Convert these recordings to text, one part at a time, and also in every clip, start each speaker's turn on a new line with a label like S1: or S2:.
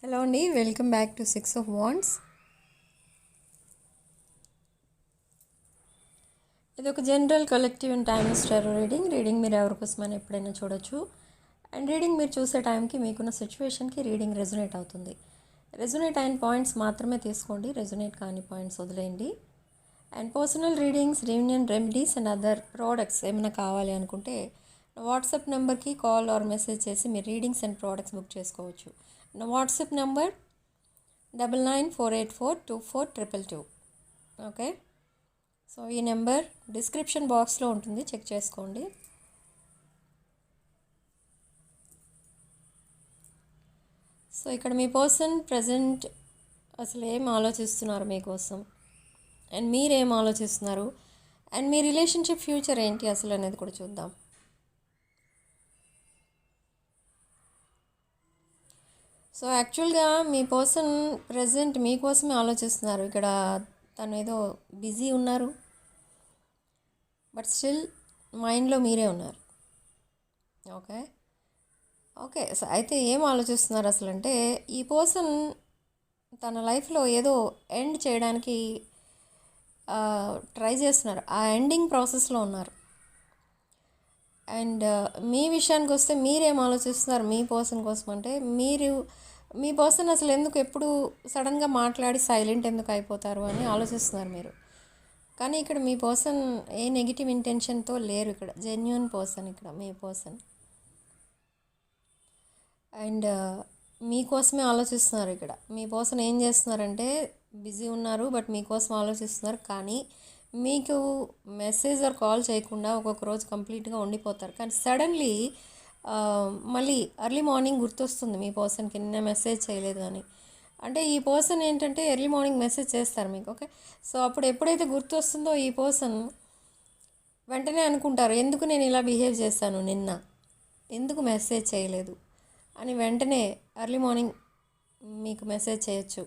S1: Hello అండి, welcome back to 6 of Wands. ఇది ఒక general collective and timeless tarot reading మీరు ఎవరి కోసమని ఎప్పుడైనా చూడొచ్చు. అండ్ రీడింగ్ మీరు చూసే టైంకి మీకున్న సిచ్యువేషన్కి రీడింగ్ రెజొనేట్ అవుతుంది. రెజొనేట్ అయిన పాయింట్స్ మాత్రమే తీసుకోండి, రెజొనేట్ కాని పాయింట్స్ వదిలేయండి. And personal readings, reunion remedies and other products ఏమైనా కావాలి అనుకుంటే వాట్సాప్ నెంబర్కి కాల్ ఆర్ మెసేజ్ చేసి మీరు రీడింగ్స్ అండ్ ప్రోడక్ట్స్ బుక్ చేసుకోవచ్చు. నా వాట్సాప్ నెంబర్ 9948424222. ఓకే, సో ఈ నెంబర్ డిస్క్రిప్షన్ బాక్స్లో ఉంటుంది, చెక్ చేసుకోండి. సో ఇక్కడ మీ పర్సన్ ప్రజెంట్ అసలు ఏం ఆలోచిస్తున్నారు మీకోసం, అండ్ మీరేం ఆలోచిస్తున్నారు, అండ్ మీ రిలేషన్షిప్ ఫ్యూచర్ ఏంటి అసలు అనేది కూడా చూద్దాం. సో యాక్చువల్గా మీ పర్సన్ ప్రజెంట్ మీకోసమే ఆలోచిస్తున్నారు. ఇక్కడ తను ఏదో బిజీ ఉన్నారు, బట్ స్టిల్ మైండ్లో మీరే ఉన్నారు. ఓకే ఓకే సో అయితే ఏం ఆలోచిస్తున్నారు అసలు అంటే, ఈ పర్సన్ తన లైఫ్లో ఏదో ఎండ్ చేయడానికి ట్రై చేస్తున్నారు, ఆ ఎండింగ్ ప్రాసెస్లో ఉన్నారు. అండ్ మీ విషయానికి వస్తే మీరేం ఆలోచిస్తున్నారు మీ పర్సన్ కోసం అంటే, మీ పర్సన్ అసలు ఎందుకు ఎప్పుడు సడన్గా మాట్లాడి సైలెంట్ ఎందుకు అయిపోతారు అని ఆలోచిస్తున్నారు మీరు. కానీ ఇక్కడ మీ పర్సన్ ఏ నెగిటివ్ ఇంటెన్షన్తో లేరు, ఇక్కడ జెన్యూన్ పర్సన్ ఇక్కడ మీ పర్సన్. అండ్ మీకోసమే ఆలోచిస్తున్నారు. ఇక్కడ మీ పర్సన్ ఏం చేస్తున్నారంటే, బిజీ ఉన్నారు బట్ మీకోసం ఆలోచిస్తున్నారు. కానీ మీకు మెసేజ్ ఆర్ కాల్ చేయకుండా ఒక్కొక్క రోజు కంప్లీట్గా ఉండిపోతారు. కానీ సడన్లీ మళ్ళీ ఎర్లీ మార్నింగ్ గుర్తొస్తుంది మీ పర్సన్కి, నిన్న మెసేజ్ చేయలేదు అని. అంటే ఈ పర్సన్ ఏంటంటే ఎర్లీ మార్నింగ్ మెసేజ్ చేస్తారు మీకు. ఓకే, సో అప్పుడు ఎప్పుడైతే గుర్తొస్తుందో ఈ పర్సన్ వెంటనే అనుకుంటారు, ఎందుకు నేను ఇలా బిహేవ్ చేశాను నిన్న, ఎందుకు మెసేజ్ చేయలేదు అని వెంటనే ఎర్లీ మార్నింగ్ మీకు మెసేజ్ చేయొచ్చు.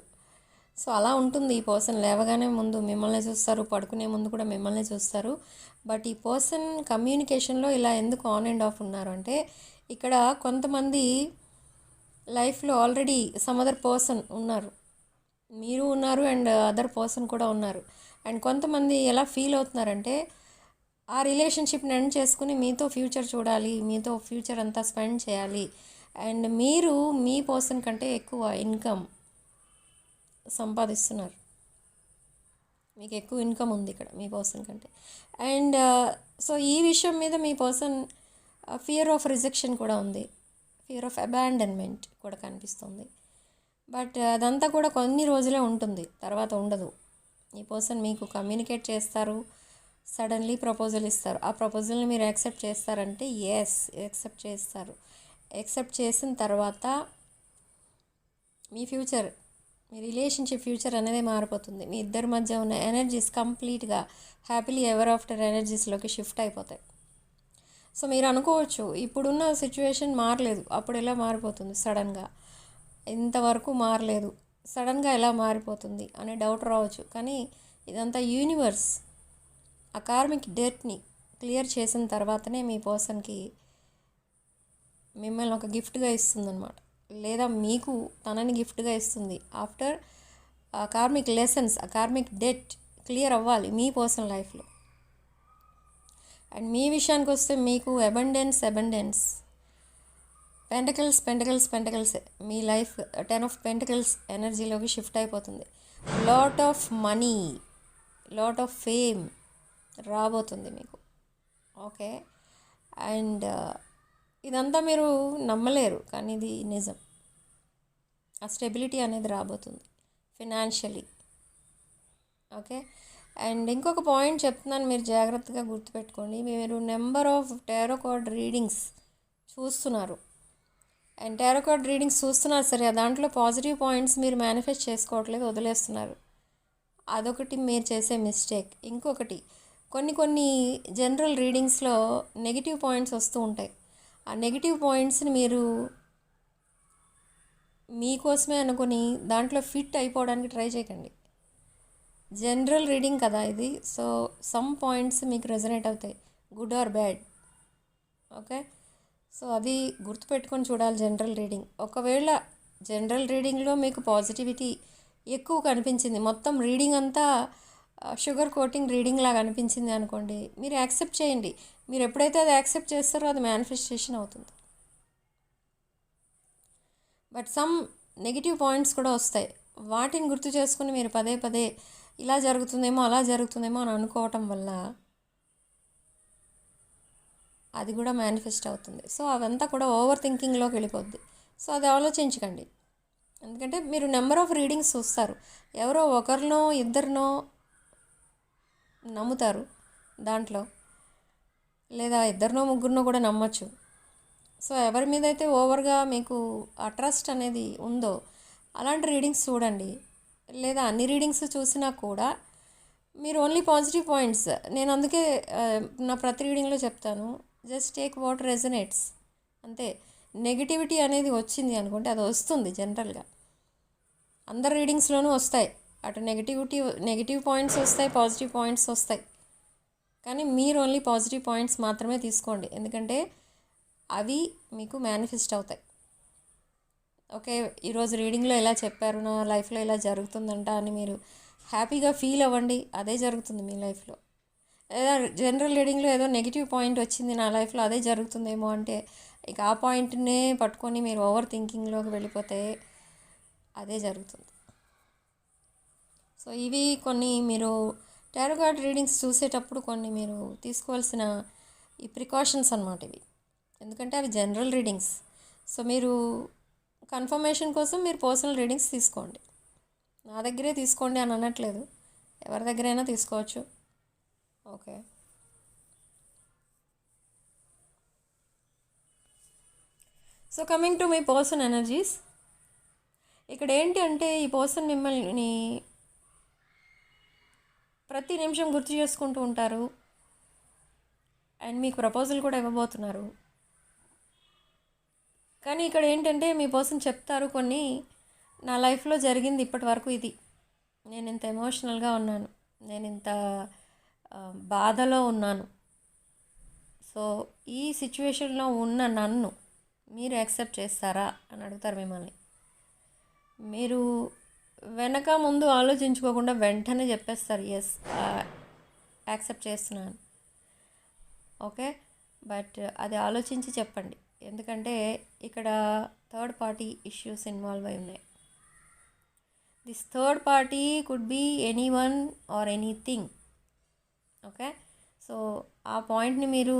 S1: సో అలా ఉంటుంది. ఈ పర్సన్ లేవగానే ముందు మిమ్మల్ని చూస్తారు, పడుకునే ముందు కూడా మిమ్మల్ని చూస్తారు. బట్ ఈ పర్సన్ కమ్యూనికేషన్లో ఇలా ఎందుకు ఆన్ అండ్ ఆఫ్ ఉన్నారు అంటే, ఇక్కడ కొంతమంది లైఫ్లో ఆల్రెడీ సమ్ అదర్ పర్సన్ ఉన్నారు, మీరు ఉన్నారు అండ్ అదర్ పర్సన్ కూడా ఉన్నారు. అండ్ కొంతమంది ఎలా ఫీల్ అవుతున్నారంటే, ఆ రిలేషన్షిప్ని ఎండ్ చేసుకుని మీతో ఫ్యూచర్ చూడాలి, మీతో ఫ్యూచర్ అంతా స్పెండ్ చేయాలి, అండ్ మీరు మీ పర్సన్ కంటే ఎక్కువ ఇన్కమ్ సంపాదిస్తున్నారు, మీకు ఎక్కువ ఇన్కమ్ ఉంది ఇక్కడ మీ పర్సన్ కంటే. అండ్ సో ఈ విషయం మీద మీ పర్సన్ ఫియర్ ఆఫ్ రిజెక్షన్ కూడా ఉంది, ఫియర్ ఆఫ్ అబాండన్మెంట్ కూడా కనిపిస్తుంది. బట్ అదంతా కూడా కొన్ని రోజులే ఉంటుంది, తర్వాత ఉండదు. ఈ పర్సన్ మీకు కమ్యూనికేట్ చేస్తారు, సడన్లీ ప్రపోజల్ ఇస్తారు. ఆ ప్రపోజల్ని మీరు యాక్సెప్ట్ చేస్తారంటే ఎస్ యాక్సెప్ట్ చేస్తారు. యాక్సెప్ట్ చేసిన తర్వాత మీ ఫ్యూచర్, మీ రిలేషన్షిప్ ఫ్యూచర్ అనేది మారిపోతుంది. మీ ఇద్దరి మధ్య ఉన్న ఎనర్జీస్ కంప్లీట్గా హ్యాపీలీ ఎవర్ ఆఫ్టర్ ఎనర్జీస్లోకి షిఫ్ట్ అయిపోతాయి. సో మీరు అనుకోవచ్చు, ఇప్పుడున్న సిచ్యువేషన్ మారలేదు, అప్పుడు ఎలా మారిపోతుంది సడన్గా, ఇంతవరకు మారలేదు, సడన్గా ఎలా మారిపోతుంది అనే డౌట్ రావచ్చు. కానీ ఇదంతా యూనివర్స్ ఆ కార్మిక్ డెట్ని క్లియర్ చేసిన తర్వాతనే మీ పర్సన్కి మిమ్మల్ని ఒక గిఫ్ట్గా ఇస్తుందన్నమాట, లేదా మీకు తనని గిఫ్ట్గా ఇస్తుంది. ఆఫ్టర్ ఆ కార్మిక్ లెసన్స్, ఆ కార్మిక్ డెట్ క్లియర్ అవ్వాలి మీ పర్సనల్ లైఫ్లో. అండ్ మీ విషయానికి వస్తే మీకు అబండెన్స్ పెంటకల్స్ మీ లైఫ్ 10 of Pentacles ఎనర్జీలోకి షిఫ్ట్ అయిపోతుంది. Lot of money, lot of fame రాబోతుంది మీకు. ఓకే, అండ్ ఇదంతా మీరు నమ్మలేరు కానీ ఇది నిజం. ఆ స్టెబిలిటీ అనేది రాబోతుంది ఫినాన్షియలీ. ఓకే, అండ్ ఇంకొక పాయింట్ చెప్తున్నాను, మీరు జాగ్రత్తగా గుర్తుపెట్టుకోండి. మీరు number of tarot card readings చూస్తున్నారు, అండ్ టారో కార్డ్ రీడింగ్స్ చూస్తున్నారు సరే, దాంట్లో పాజిటివ్ పాయింట్స్ మీరు మేనిఫెస్ట్ చేసుకోవట్లేదు, వదిలేస్తున్నారు. అదొకటి మీరు చేసే మిస్టేక్. ఇంకొకటి, కొన్ని జనరల్ రీడింగ్స్లో నెగిటివ్ పాయింట్స్ వస్తూ ఉంటాయి. ఆ నెగిటివ్ పాయింట్స్ని మీరు మీకోసమే అనుకుని దాంట్లో ఫిట్ అయిపోవడానికి ట్రై చేయకండి. జనరల్ రీడింగ్ కదా ఇది, సో సమ్ పాయింట్స్ మీకు రెజనేట్ అవుతాయి, good or bad. Okay, so అది గుర్తుపెట్టుకొని చూడాలి జనరల్ రీడింగ్. ఒకవేళ జనరల్ రీడింగ్లో మీకు పాజిటివిటీ ఎక్కువ కనిపించింది, మొత్తం రీడింగ్ అంతా షుగర్ కోటింగ్ రీడింగ్ లాగా అనిపించింది అనుకోండి, మీరు యాక్సెప్ట్ చేయండి. మీరు ఎప్పుడైతే అది యాక్సెప్ట్ చేస్తారో అది మేనిఫెస్టేషన్ అవుతుంది. బట్ సమ్ నెగిటివ్ పాయింట్స్ కూడా వస్తాయి. వాటిని గుర్తు చేసుకుని మీరు పదే పదే ఇలా జరుగుతుందేమో అలా జరుగుతుందేమో అని అనుకోవటం వల్ల అది కూడా మేనిఫెస్ట్ అవుతుంది. సో అవంతా కూడా ఓవర్ థింకింగ్లోకి వెళ్ళిపోద్ది. సో అది ఆలోచించకండి. ఎందుకంటే మీరు నెంబర్ ఆఫ్ రీడింగ్స్ చూస్తారు, ఎవరో ఒకరినో ఇద్దరినో నమ్ముతారు దాంట్లో, లేదా ఇద్దరినో ముగ్గురినో కూడా నమ్మచ్చు. సో ఎవరి మీద అయితే ఓవర్గా మీకు ఆ ట్రస్ట్ అనేది ఉందో అలాంటి రీడింగ్స్ చూడండి. లేదా అన్ని రీడింగ్స్ చూసినా కూడా మీరు ఓన్లీ పాజిటివ్ పాయింట్స్, నేను అందుకే నా ప్రతి రీడింగ్లో చెప్తాను, జస్ట్ టేక్ వాట్ రెజనేట్స్ అంతే. నెగిటివిటీ అనేది వచ్చింది అనుకుంటే అది వస్తుంది, జనరల్గా అందరు రీడింగ్స్లోనూ వస్తాయి. అటు నెగిటివ్ పాయింట్స్ వస్తాయి, పాజిటివ్ పాయింట్స్ వస్తాయి. కానీ మీరు ఓన్లీ పాజిటివ్ పాయింట్స్ మాత్రమే తీసుకోండి, ఎందుకంటే అవి మీకు మేనిఫెస్ట్ అవుతాయి. ఓకే, ఈరోజు రీడింగ్లో ఇలా చెప్పారు, నా లైఫ్లో ఇలా జరుగుతుందంట అని మీరు హ్యాపీగా ఫీల్ అవ్వండి, అదే జరుగుతుంది మీ లైఫ్లో. లేదా జనరల్ రీడింగ్లో ఏదో నెగిటివ్ పాయింట్ వచ్చింది నా లైఫ్లో అదే జరుగుతుందేమో అంటే ఇక ఆ పాయింట్నే పట్టుకొని మీరు ఓవర్ థింకింగ్లోకి వెళ్ళిపోతే అదే జరుగుతుంది. సో ఇవి కొన్ని మీరు టారో కార్డ్ రీడింగ్స్ చూసేటప్పుడు కొన్ని మీరు తీసుకోవాల్సిన ఈ ప్రికాషన్స్ అన్నమాట ఇవి. ఎందుకంటే అవి జనరల్ రీడింగ్స్. సో మీరు కన్ఫర్మేషన్ కోసం మీరు పర్సనల్ రీడింగ్స్ తీసుకోండి, నా దగ్గరే తీసుకోండి అని అనట్లేదు, ఎవరి దగ్గరైనా తీసుకోవచ్చు. Okay, so coming to my person energies. ఇక్కడ ఏంటి అంటే ఈ పర్సన్ మిమ్మల్ని ప్రతి నిమిషం గుర్తు చేసుకుంటూ ఉంటారు అండ్ మీకు ప్రపోజల్ కూడా ఇవ్వబోతున్నారు. కానీ ఇక్కడ ఏంటంటే మీ పర్సన్ చెప్తారు కొన్ని, నా లైఫ్లో జరిగింది ఇప్పటి వరకు ఇది, నేను ఇంత ఎమోషనల్గా ఉన్నాను, నేను ఇంత బాధలో ఉన్నాను. సో ఈ సిచ్యువేషన్లో ఉన్న నన్ను మీరు యాక్సెప్ట్ చేస్తారా అని అడుగుతారు మిమ్మల్ని. మీరు వెనక ముందు ఆలోచించుకోకుండా వెంటనే చెప్పేస్తారు, ఎస్ యాక్సెప్ట్ చేస్తున్నాను. ఓకే, బట్ అది ఆలోచించి చెప్పండి, ఎందుకంటే ఇక్కడ థర్డ్ పార్టీ ఇష్యూస్ ఇన్వాల్వ్ అయి ఉన్నాయి. This third party could be anyone or anything. Okay, so ఆ పాయింట్ని మీరు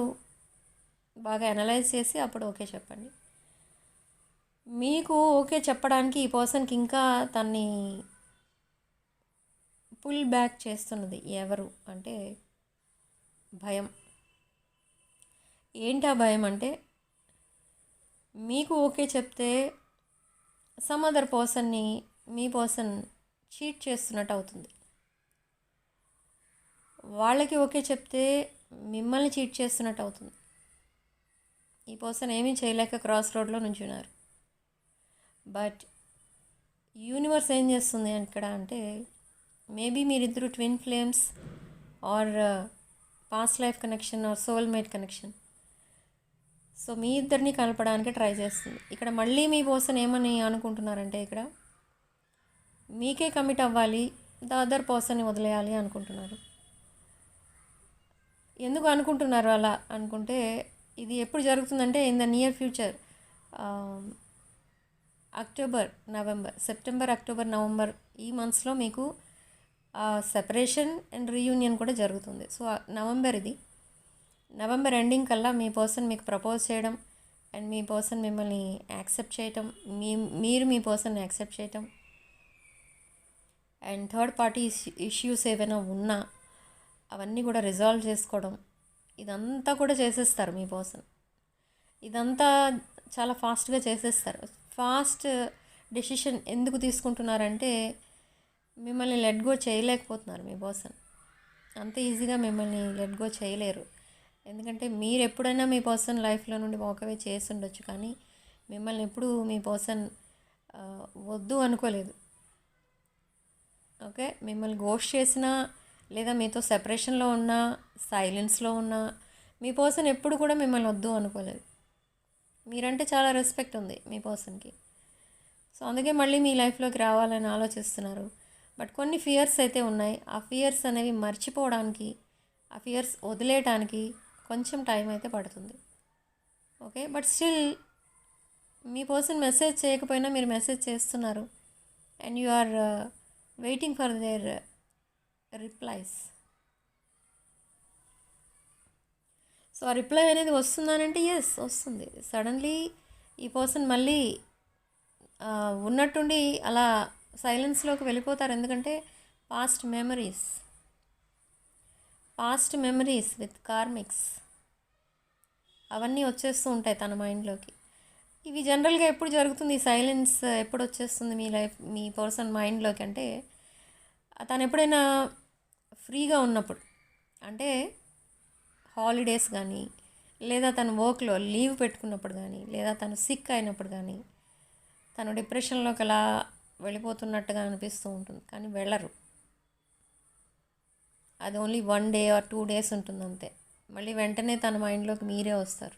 S1: బాగా అనలైజ్ చేసి అప్పుడు ఓకే చెప్పండి. మీకు ఓకే చెప్పడానికి ఈ పర్సన్కి ఇంకా తన్ని పుల్ బ్యాక్ చేస్తున్నది ఎవరు అంటే భయం. ఏంటా భయం అంటే మీకు ఓకే చెప్తే సమ్ అదర్ పర్సన్ని మీ పర్సన్ చీట్ చేస్తున్నట్టు అవుతుంది, వాళ్ళకి ఓకే చెప్తే మిమ్మల్ని చీట్ చేస్తున్నట్టు అవుతుంది. ఈ పర్సన్ ఏమీ చేయలేక క్రాస్ రోడ్లో నుంచున్నారు. బట్ యూనివర్స్ ఏం చేస్తుంది ఇక్కడ అంటే మేబీ మీరిద్దరు twin flames or past life connection or soulmate connection. So మీ ఇద్దరిని కలపడానికి ట్రై చేస్తుంది. ఇక్కడ మళ్ళీ మీ పర్సన్ ఏమని అనుకుంటున్నారంటే ఇక్కడ మీకే కమిట్ అవ్వాలి, ద అదర్ పర్సన్ని వదిలేయాలి అనుకుంటున్నారు. ఎందుకు అనుకుంటున్నారు అలా అనుకుంటే ఇది ఎప్పుడు జరుగుతుందంటే in the near future, September October November ఈ మంత్స్లో మీకు సెపరేషన్ అండ్ రీయూనియన్ కూడా జరుగుతుంది. సో నవంబర్ ఎండింగ్ కల్లా మీ పర్సన్ మీకు ప్రపోజ్ చేయడం అండ్ మీ పర్సన్ మిమ్మల్ని యాక్సెప్ట్ చేయటం, మీరు మీ పర్సన్ని యాక్సెప్ట్ చేయటం అండ్ థర్డ్ పార్టీ ఇష్యూస్ ఏవైనా ఉన్నా అవన్నీ కూడా రిజాల్వ్ చేసుకోవడం, ఇదంతా కూడా చేసేస్తారు మీ పర్సన్. ఇదంతా చాలా ఫాస్ట్గా చేసేస్తారు. ఫాస్ట్ డెసిషన్ ఎందుకు తీసుకుంటున్నారంటే మిమ్మల్ని లెట్ గో చేయలేకపోతున్నారు మీ పర్సన్. అంత ఈజీగా మిమ్మల్ని లెట్ గో చేయలేరు, ఎందుకంటే మీరు ఎప్పుడైనా మీ పర్సన్ లైఫ్లో నుండి వాకవే చేసి ఉండొచ్చు, కానీ మిమ్మల్ని ఎప్పుడు మీ పర్సన్ వద్దు అనుకోలేదు. ఓకే, మిమ్మల్ని గోస్ట్ చేసినా లేదా మీతో సెపరేషన్లో ఉన్నా సైలెన్స్లో ఉన్నా మీ పర్సన్ ఎప్పుడు కూడా మిమ్మల్ని వద్దు అనుకోలేదు. మీరంటే చాలా రెస్పెక్ట్ ఉంది మీ పర్సన్కి. సో అందుకే మళ్ళీ మీ లైఫ్లోకి రావాలని ఆలోచిస్తున్నారు. బట్ కొన్ని ఫియర్స్ అయితే ఉన్నాయి. ఆ ఫియర్స్ అనేవి మర్చిపోవడానికి, ఆ ఫియర్స్ వదిలేయటానికి కొంచెం టైం అయితే పడుతుంది. ఓకే, బట్ స్టిల్ మీ పర్సన్ మెసేజ్ చేయకపోయినా మీరు మెసేజ్ చేస్తున్నారు. And you are waiting for their replies. So ఆ రిప్లై అనేది వస్తుందనంటే ఎస్ వస్తుంది. సడన్లీ ఈ పర్సన్ మళ్ళీ ఉన్నట్టుండి అలా సైలెన్స్లోకి వెళ్ళిపోతారు. ఎందుకంటే పాస్ట్ మెమరీస్ విత్ కార్మిక్స్ అవన్నీ వచ్చేస్తూ ఉంటాయి తన మైండ్లోకి. ఇవి జనరల్గా ఎప్పుడు జరుగుతుంది, ఈ సైలెన్స్ ఎప్పుడు వచ్చేస్తుంది మీ పర్సన్ మైండ్లోకి అంటే తను ఎప్పుడైనా ఫ్రీగా ఉన్నప్పుడు, అంటే హాలిడేస్ కానీ, లేదా తను వర్క్లో లీవ్ పెట్టుకున్నప్పుడు కానీ, లేదా తను సిక్ అయినప్పుడు కానీ, తను డిప్రెషన్లోకి అలా వెళ్ళిపోతున్నట్టుగా అనిపిస్తూ ఉంటుంది. కానీ వెళ్ళరు. అది ఓన్లీ 1 day or 2 days ఉంటుంది అంతే. మళ్ళీ వెంటనే తన మైండ్లోకి మీరే వస్తారు.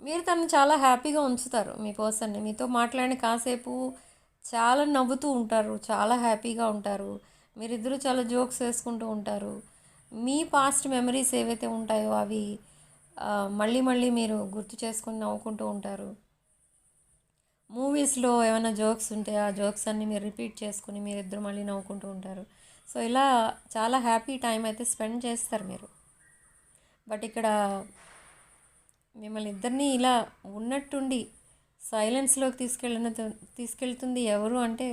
S1: మీరు తను చాలా హ్యాపీగా ఉంచుతారు మీ పర్సన్ని. మీతో మాట్లాడిన కాసేపు చాలా నవ్వుతూ ఉంటారు, చాలా హ్యాపీగా ఉంటారు. మీరిద్దరూ చాలా జోక్స్ వేసుకుంటూ ఉంటారు. మీ పాస్ట్ మెమరీస్ ఏవైతే ఉంటాయో అవి మళ్ళీ మళ్ళీ మీరు గుర్తు చేసుకొని నవ్వుకుంటూ ఉంటారు. మూవీస్లో ఏమైనా జోక్స్ ఉంటే ఆ జోక్స్ అన్నీ మీరు రిపీట్ చేసుకుని మీరిద్దరు మళ్ళీ నవ్వుకుంటూ ఉంటారు. సో ఇలా చాలా హ్యాపీ టైం అయితే స్పెండ్ చేస్తారు మీరు. బట్ ఇక్కడ మిమ్మల్ని ఇద్దరిని ఇలా ఉన్నట్టుండి సైలెన్స్లోకి తీసుకెళ్తుంది ఎవరు అంటే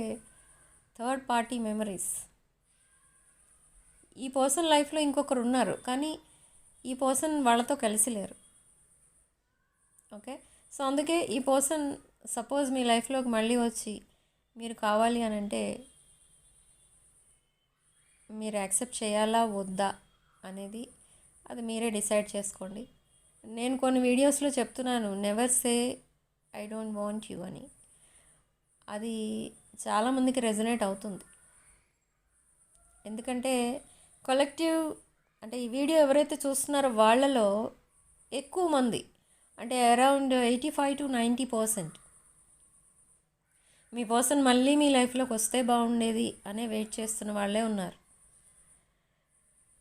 S1: థర్డ్ పార్టీ మెమరీస్. ఈ పర్సన్ లైఫ్లో ఇంకొకరు ఉన్నారు, కానీ ఈ పర్సన్ వాళ్ళతో కలిసి లేరు. ఓకే, సో అందుకే ఈ పర్సన్ సపోజ్ మీ లైఫ్లోకి మళ్ళీ వచ్చి మీరు కావాలి అని అంటే మీరు యాక్సెప్ట్ చేయాలా వద్దా అనేది అది మీరే డిసైడ్ చేసుకోండి. నేను కొన్ని వీడియోస్లో చెప్తున్నాను, never say I don't want you అని. అది చాలామందికి రెజొనేట్ అవుతుంది. ఎందుకంటే కలెక్టివ్ అంటే ఈ వీడియో ఎవరైతే చూస్తున్నారో వాళ్ళలో ఎక్కువ మంది, అంటే అరౌండ్ 85 to 90% మీ పర్సన్ మళ్ళీ మీ లైఫ్లోకి వస్తే బాగుండేది అనే వెయిట్ చేస్తున్న వాళ్ళే ఉన్నారు.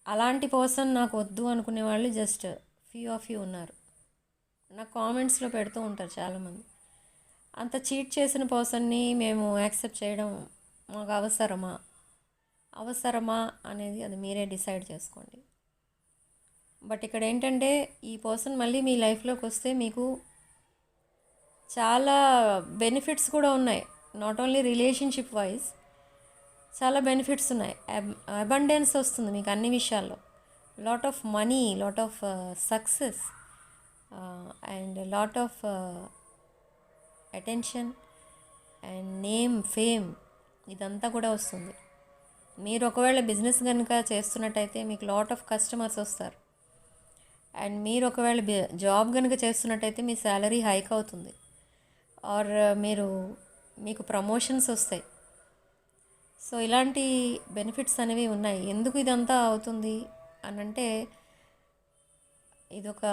S1: అలాంటి పర్సన్ నాకు వద్దు అనుకునే వాళ్ళు జస్ట్ ఫ్యూ ఆఫ్ యూ ఉన్నారు. నాకు కామెంట్స్లో పెడుతూ ఉంటారు చాలామంది, అంత చీట్ చేసిన పర్సన్ని మేము యాక్సెప్ట్ చేయడం మాకు అవసరమా అనేది అది మీరే డిసైడ్ చేసుకోండి. బట్ ఇక్కడ ఏంటంటే ఈ పర్సన్ మళ్ళీ మీ లైఫ్లోకి వస్తే మీకు చాలా బెనిఫిట్స్ కూడా ఉన్నాయి. నాట్ ఓన్లీ రిలేషన్షిప్ వైజ్ చాలా బెనిఫిట్స్ ఉన్నాయి. అబండెన్స్ వస్తుంది మీకు అన్ని విషయాల్లో. Lot of money, lot of success and lot of attention and name, fame ఇదంతా కూడా వస్తుంది. మీరు ఒకవేళ బిజినెస్ కనుక చేస్తున్నట్టయితే మీకు లాట్ ఆఫ్ కస్టమర్స్ వస్తారు. అండ్ మీరు ఒకవేళ జాబ్ కనుక చేస్తున్నట్టయితే మీ శాలరీ హైక్ అవుతుంది. ఆర్ మీకు ప్రమోషన్స్ వస్తాయి. సో ఇలాంటి బెనిఫిట్స్ అనేవి ఉన్నాయి. ఎందుకు ఇదంతా అవుతుంది అని అంటే ఇదొక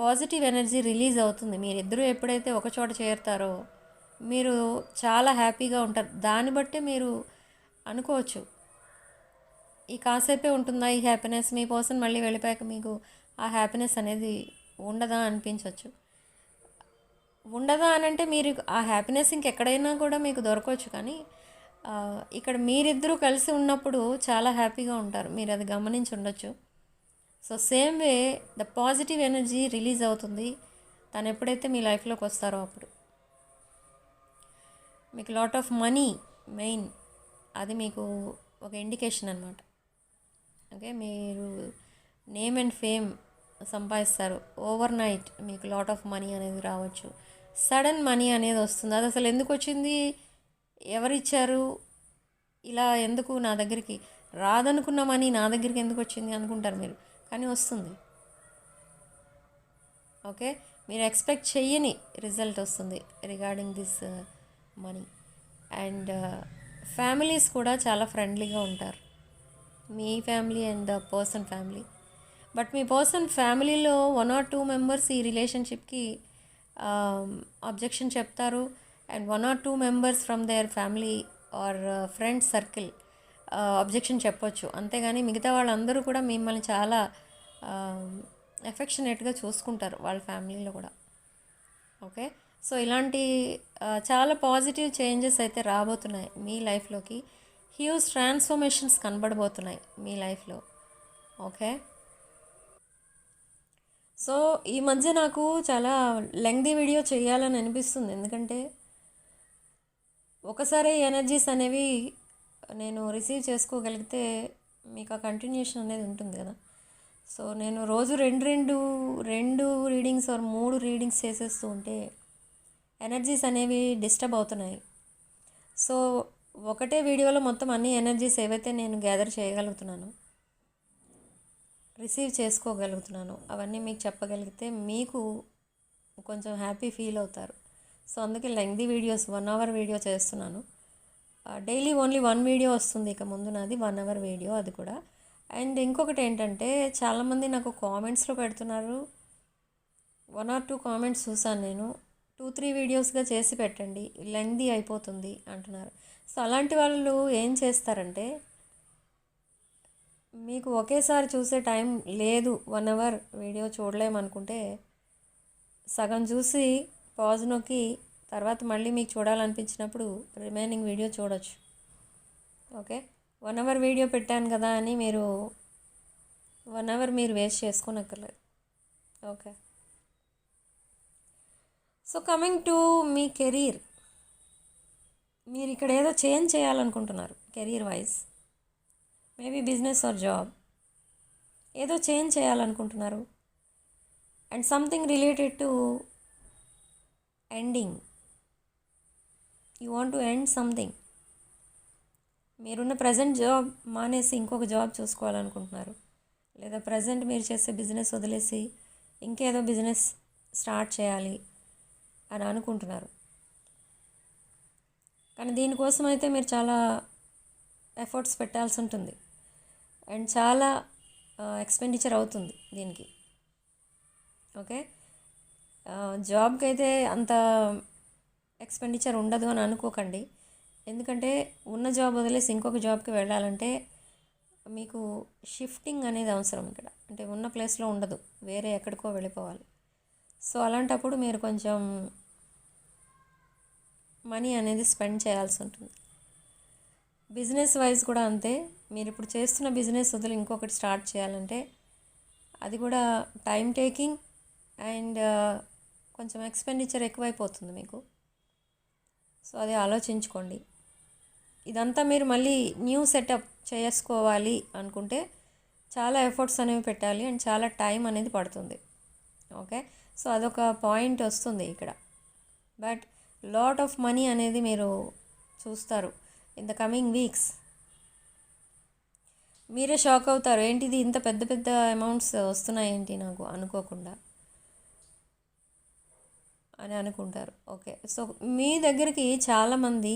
S1: పాజిటివ్ ఎనర్జీ రిలీజ్ అవుతుంది. మీరిద్దరూ ఎప్పుడైతే ఒక చోట చేరుతారో మీరు చాలా హ్యాపీగా ఉంటారు. దాన్ని బట్టే మీరు అనుకోవచ్చు ఈ కాసేపే ఉంటుందా ఈ హ్యాపీనెస్, మీ పర్సన్ మళ్ళీ వెళ్ళిపోయాక మీకు ఆ హ్యాపీనెస్ అనేది ఉండదా అనిపించవచ్చు. ఉండదా అని అంటే మీరు ఆ హ్యాపీనెస్ ఇంకెక్కడైనా కూడా మీకు దొరకవచ్చు, కానీ ఇక్కడ మీరిద్దరూ కలిసి ఉన్నప్పుడు చాలా హ్యాపీగా ఉంటారు. మీరు అది గమనించి ఉండొచ్చు. So same way the positive energy release అవుతుంది తను ఎప్పుడైతే మీ లైఫ్లోకి వస్తారో అప్పుడు. మీకు లాట్ ఆఫ్ మనీ మెయిన్, అది మీకు ఒక ఇండికేషన్ అనమాట. ఓకే, మీరు నేమ్ అండ్ ఫేమ్ సంపాదిస్తారు. ఓవర్ నైట్ మీకు లాట్ ఆఫ్ మనీ అనేది రావచ్చు. సడన్ మనీ అనేది వస్తుంది. అది అసలు ఎందుకు వచ్చింది, ఎవరిచ్చారు, ఇలా ఎందుకు నా దగ్గరికి రాదనుకున్న మనీ నా దగ్గరికి ఎందుకు వచ్చింది అనుకుంటారు మీరు, కానీ వస్తుంది. ఓకే, మీరు ఎక్స్పెక్ట్ చెయ్యని రిజల్ట్ వస్తుంది regarding this money. And families కూడా చాలా ఫ్రెండ్లీగా ఉంటారు, మీ family and the person family. But మీ పర్సన్ ఫ్యామిలీలో 1 or 2 members ఈ రిలేషన్షిప్కి అబ్జెక్షన్ చెప్తారు. And 1 or 2 members from their family or friends circle objection చెప్పొచ్చు, అంతేగాని మిగతా వాళ్ళందరూ కూడా మిమ్మల్ని చాలా ఎఫెక్షనేట్గా చూసుకుంటారు వాళ్ళ ఫ్యామిలీలో కూడా. ఓకే, సో ఇలాంటి చాలా పాజిటివ్ చేంజెస్ అయితే రాబోతున్నాయి మీ లైఫ్లోకి. హ్యూజ్ ట్రాన్స్ఫర్మేషన్స్ కనబడబోతున్నాయి మీ లైఫ్లో. ఓకే, సో ఈ మధ్య నాకు చాలా లెంగ్దీ వీడియో చేయాలని అనిపిస్తుంది, ఎందుకంటే ఒకసారి ఎనర్జీస్ అనేవి నేను రిసీవ్ చేసుకోగలిగితే మీకు ఆ కంటిన్యూషన్ అనేది ఉంటుంది కదా. సో నేను రోజు రెండు రీడింగ్స్ ఆర్ 3 రీడింగ్స్ చేసేస్తూ ఉంటే ఎనర్జీస్ అనేవి డిస్టర్బ్ అవుతున్నాయి. సో ఒకటే వీడియోలో మొత్తం అన్ని ఎనర్జీస్ ఏవైతే నేను గ్యాదర్ చేయగలుగుతున్నానో, రిసీవ్ చేసుకోగలుగుతున్నాను, అవన్నీ మీకు చెప్పగలిగితే మీకు కొంచెం హ్యాపీ ఫీల్ అవుతారు. సో అందుకే లెంగ్దీ వీడియోస్ 1 hour వీడియో చేస్తున్నాను. డైలీ ఓన్లీ 1 వీడియో వస్తుంది ఇక ముందు నాది, 1 hour వీడియో అది కూడా. అండ్ ఇంకొకటి ఏంటంటే చాలామంది నాకు కామెంట్స్లో పెడుతున్నారు, 1 or 2 కామెంట్స్ చూసాను నేను, 2-3 వీడియోస్గా చేసి పెట్టండి, లెంగ్దీ అయిపోతుంది అంటున్నారు. సో అలాంటి వాళ్ళు ఏం చేస్తారంటే, మీకు ఒకేసారి చూసే టైం లేదు, 1 hour వీడియో చూడలేమనుకుంటే సగం చూసి పాజ్ నొక్కి తర్వాత మళ్ళీ మీకు చూడాలనిపించినప్పుడు రిమైనింగ్ వీడియో చూడొచ్చు. ఓకే, 1 hour వీడియో పెట్టాను కదా అని మీరు 1 hour మీరు వేస్ట్ చేసుకోనక్కర్లేదు. ఓకే, సో కమింగ్ టు మీ కెరీర్, మీరు ఇక్కడ ఏదో చేంజ్ చేయాలనుకుంటున్నారు career wise, maybe business or job, ఏదో చేంజ్ చేయాలనుకుంటున్నారు. And something related to ending, you want to end something. మీరున్న ప్రజెంట్ జాబ్ మానేసి ఇంకొక జాబ్ చూసుకోవాలనుకుంటున్నారు, లేదా ప్రజెంట్ మీరు చేసే బిజినెస్ వదిలేసి ఇంకేదో బిజినెస్ స్టార్ట్ చేయాలి అని అనుకుంటున్నారు. కానీ దీనికోసం అయితే మీరు చాలా ఎఫర్ట్స్ పెట్టాల్సి ఉంటుంది అండ్ చాలా ఎక్స్పెండిచర్ అవుతుంది దీనికి. ఓకే, జాబ్కి అయితే అంత ఎక్స్పెండిచర్ ఉండదు అని అనుకోకండి, ఎందుకంటే ఉన్న జాబ్ వదిలేసి ఇంకొక జాబ్కి వెళ్ళాలంటే మీకు షిఫ్టింగ్ అనేది అవసరం ఇక్కడ, అంటే ఉన్న ప్లేస్లో ఉండదు, వేరే ఎక్కడికో వెళ్ళిపోవాలి. సో అలాంటప్పుడు మీరు కొంచెం మనీ అనేది స్పెండ్ చేయాల్సి ఉంటుంది. బిజినెస్ వైజ్ కూడా అంతే, మీరు ఇప్పుడు చేస్తున్న బిజినెస్ వదిలి ఇంకొకటి స్టార్ట్ చేయాలంటే అది కూడా టైం టేకింగ్ అండ్ కొంచెం ఎక్స్పెండిచర్ ఎక్కువైపోతుంది మీకు. సో అది ఆలోచించుకోండి. ఇదంతా మీరు మళ్ళీ న్యూ సెటప్ చేసుకోవాలి అనుకుంటే చాలా ఎఫర్ట్స్ అనేవి పెట్టాలి అండ్ చాలా టైం అనేది పడుతుంది. ఓకే, సో అదొక పాయింట్ వస్తుంది ఇక్కడ. బట్ లాట్ ఆఫ్ మనీ అనేది మీరు చూస్తారు ఇన్ ద కమింగ్ వీక్స్. మీరే షాక్ అవుతారు, ఏంటిది ఇంత పెద్ద పెద్ద అమౌంట్స్ వస్తున్నాయి ఏంటి నాకు అనుకోకుండా అని అనుకుంటారు. ఓకే, సో మీ దగ్గరికి చాలామంది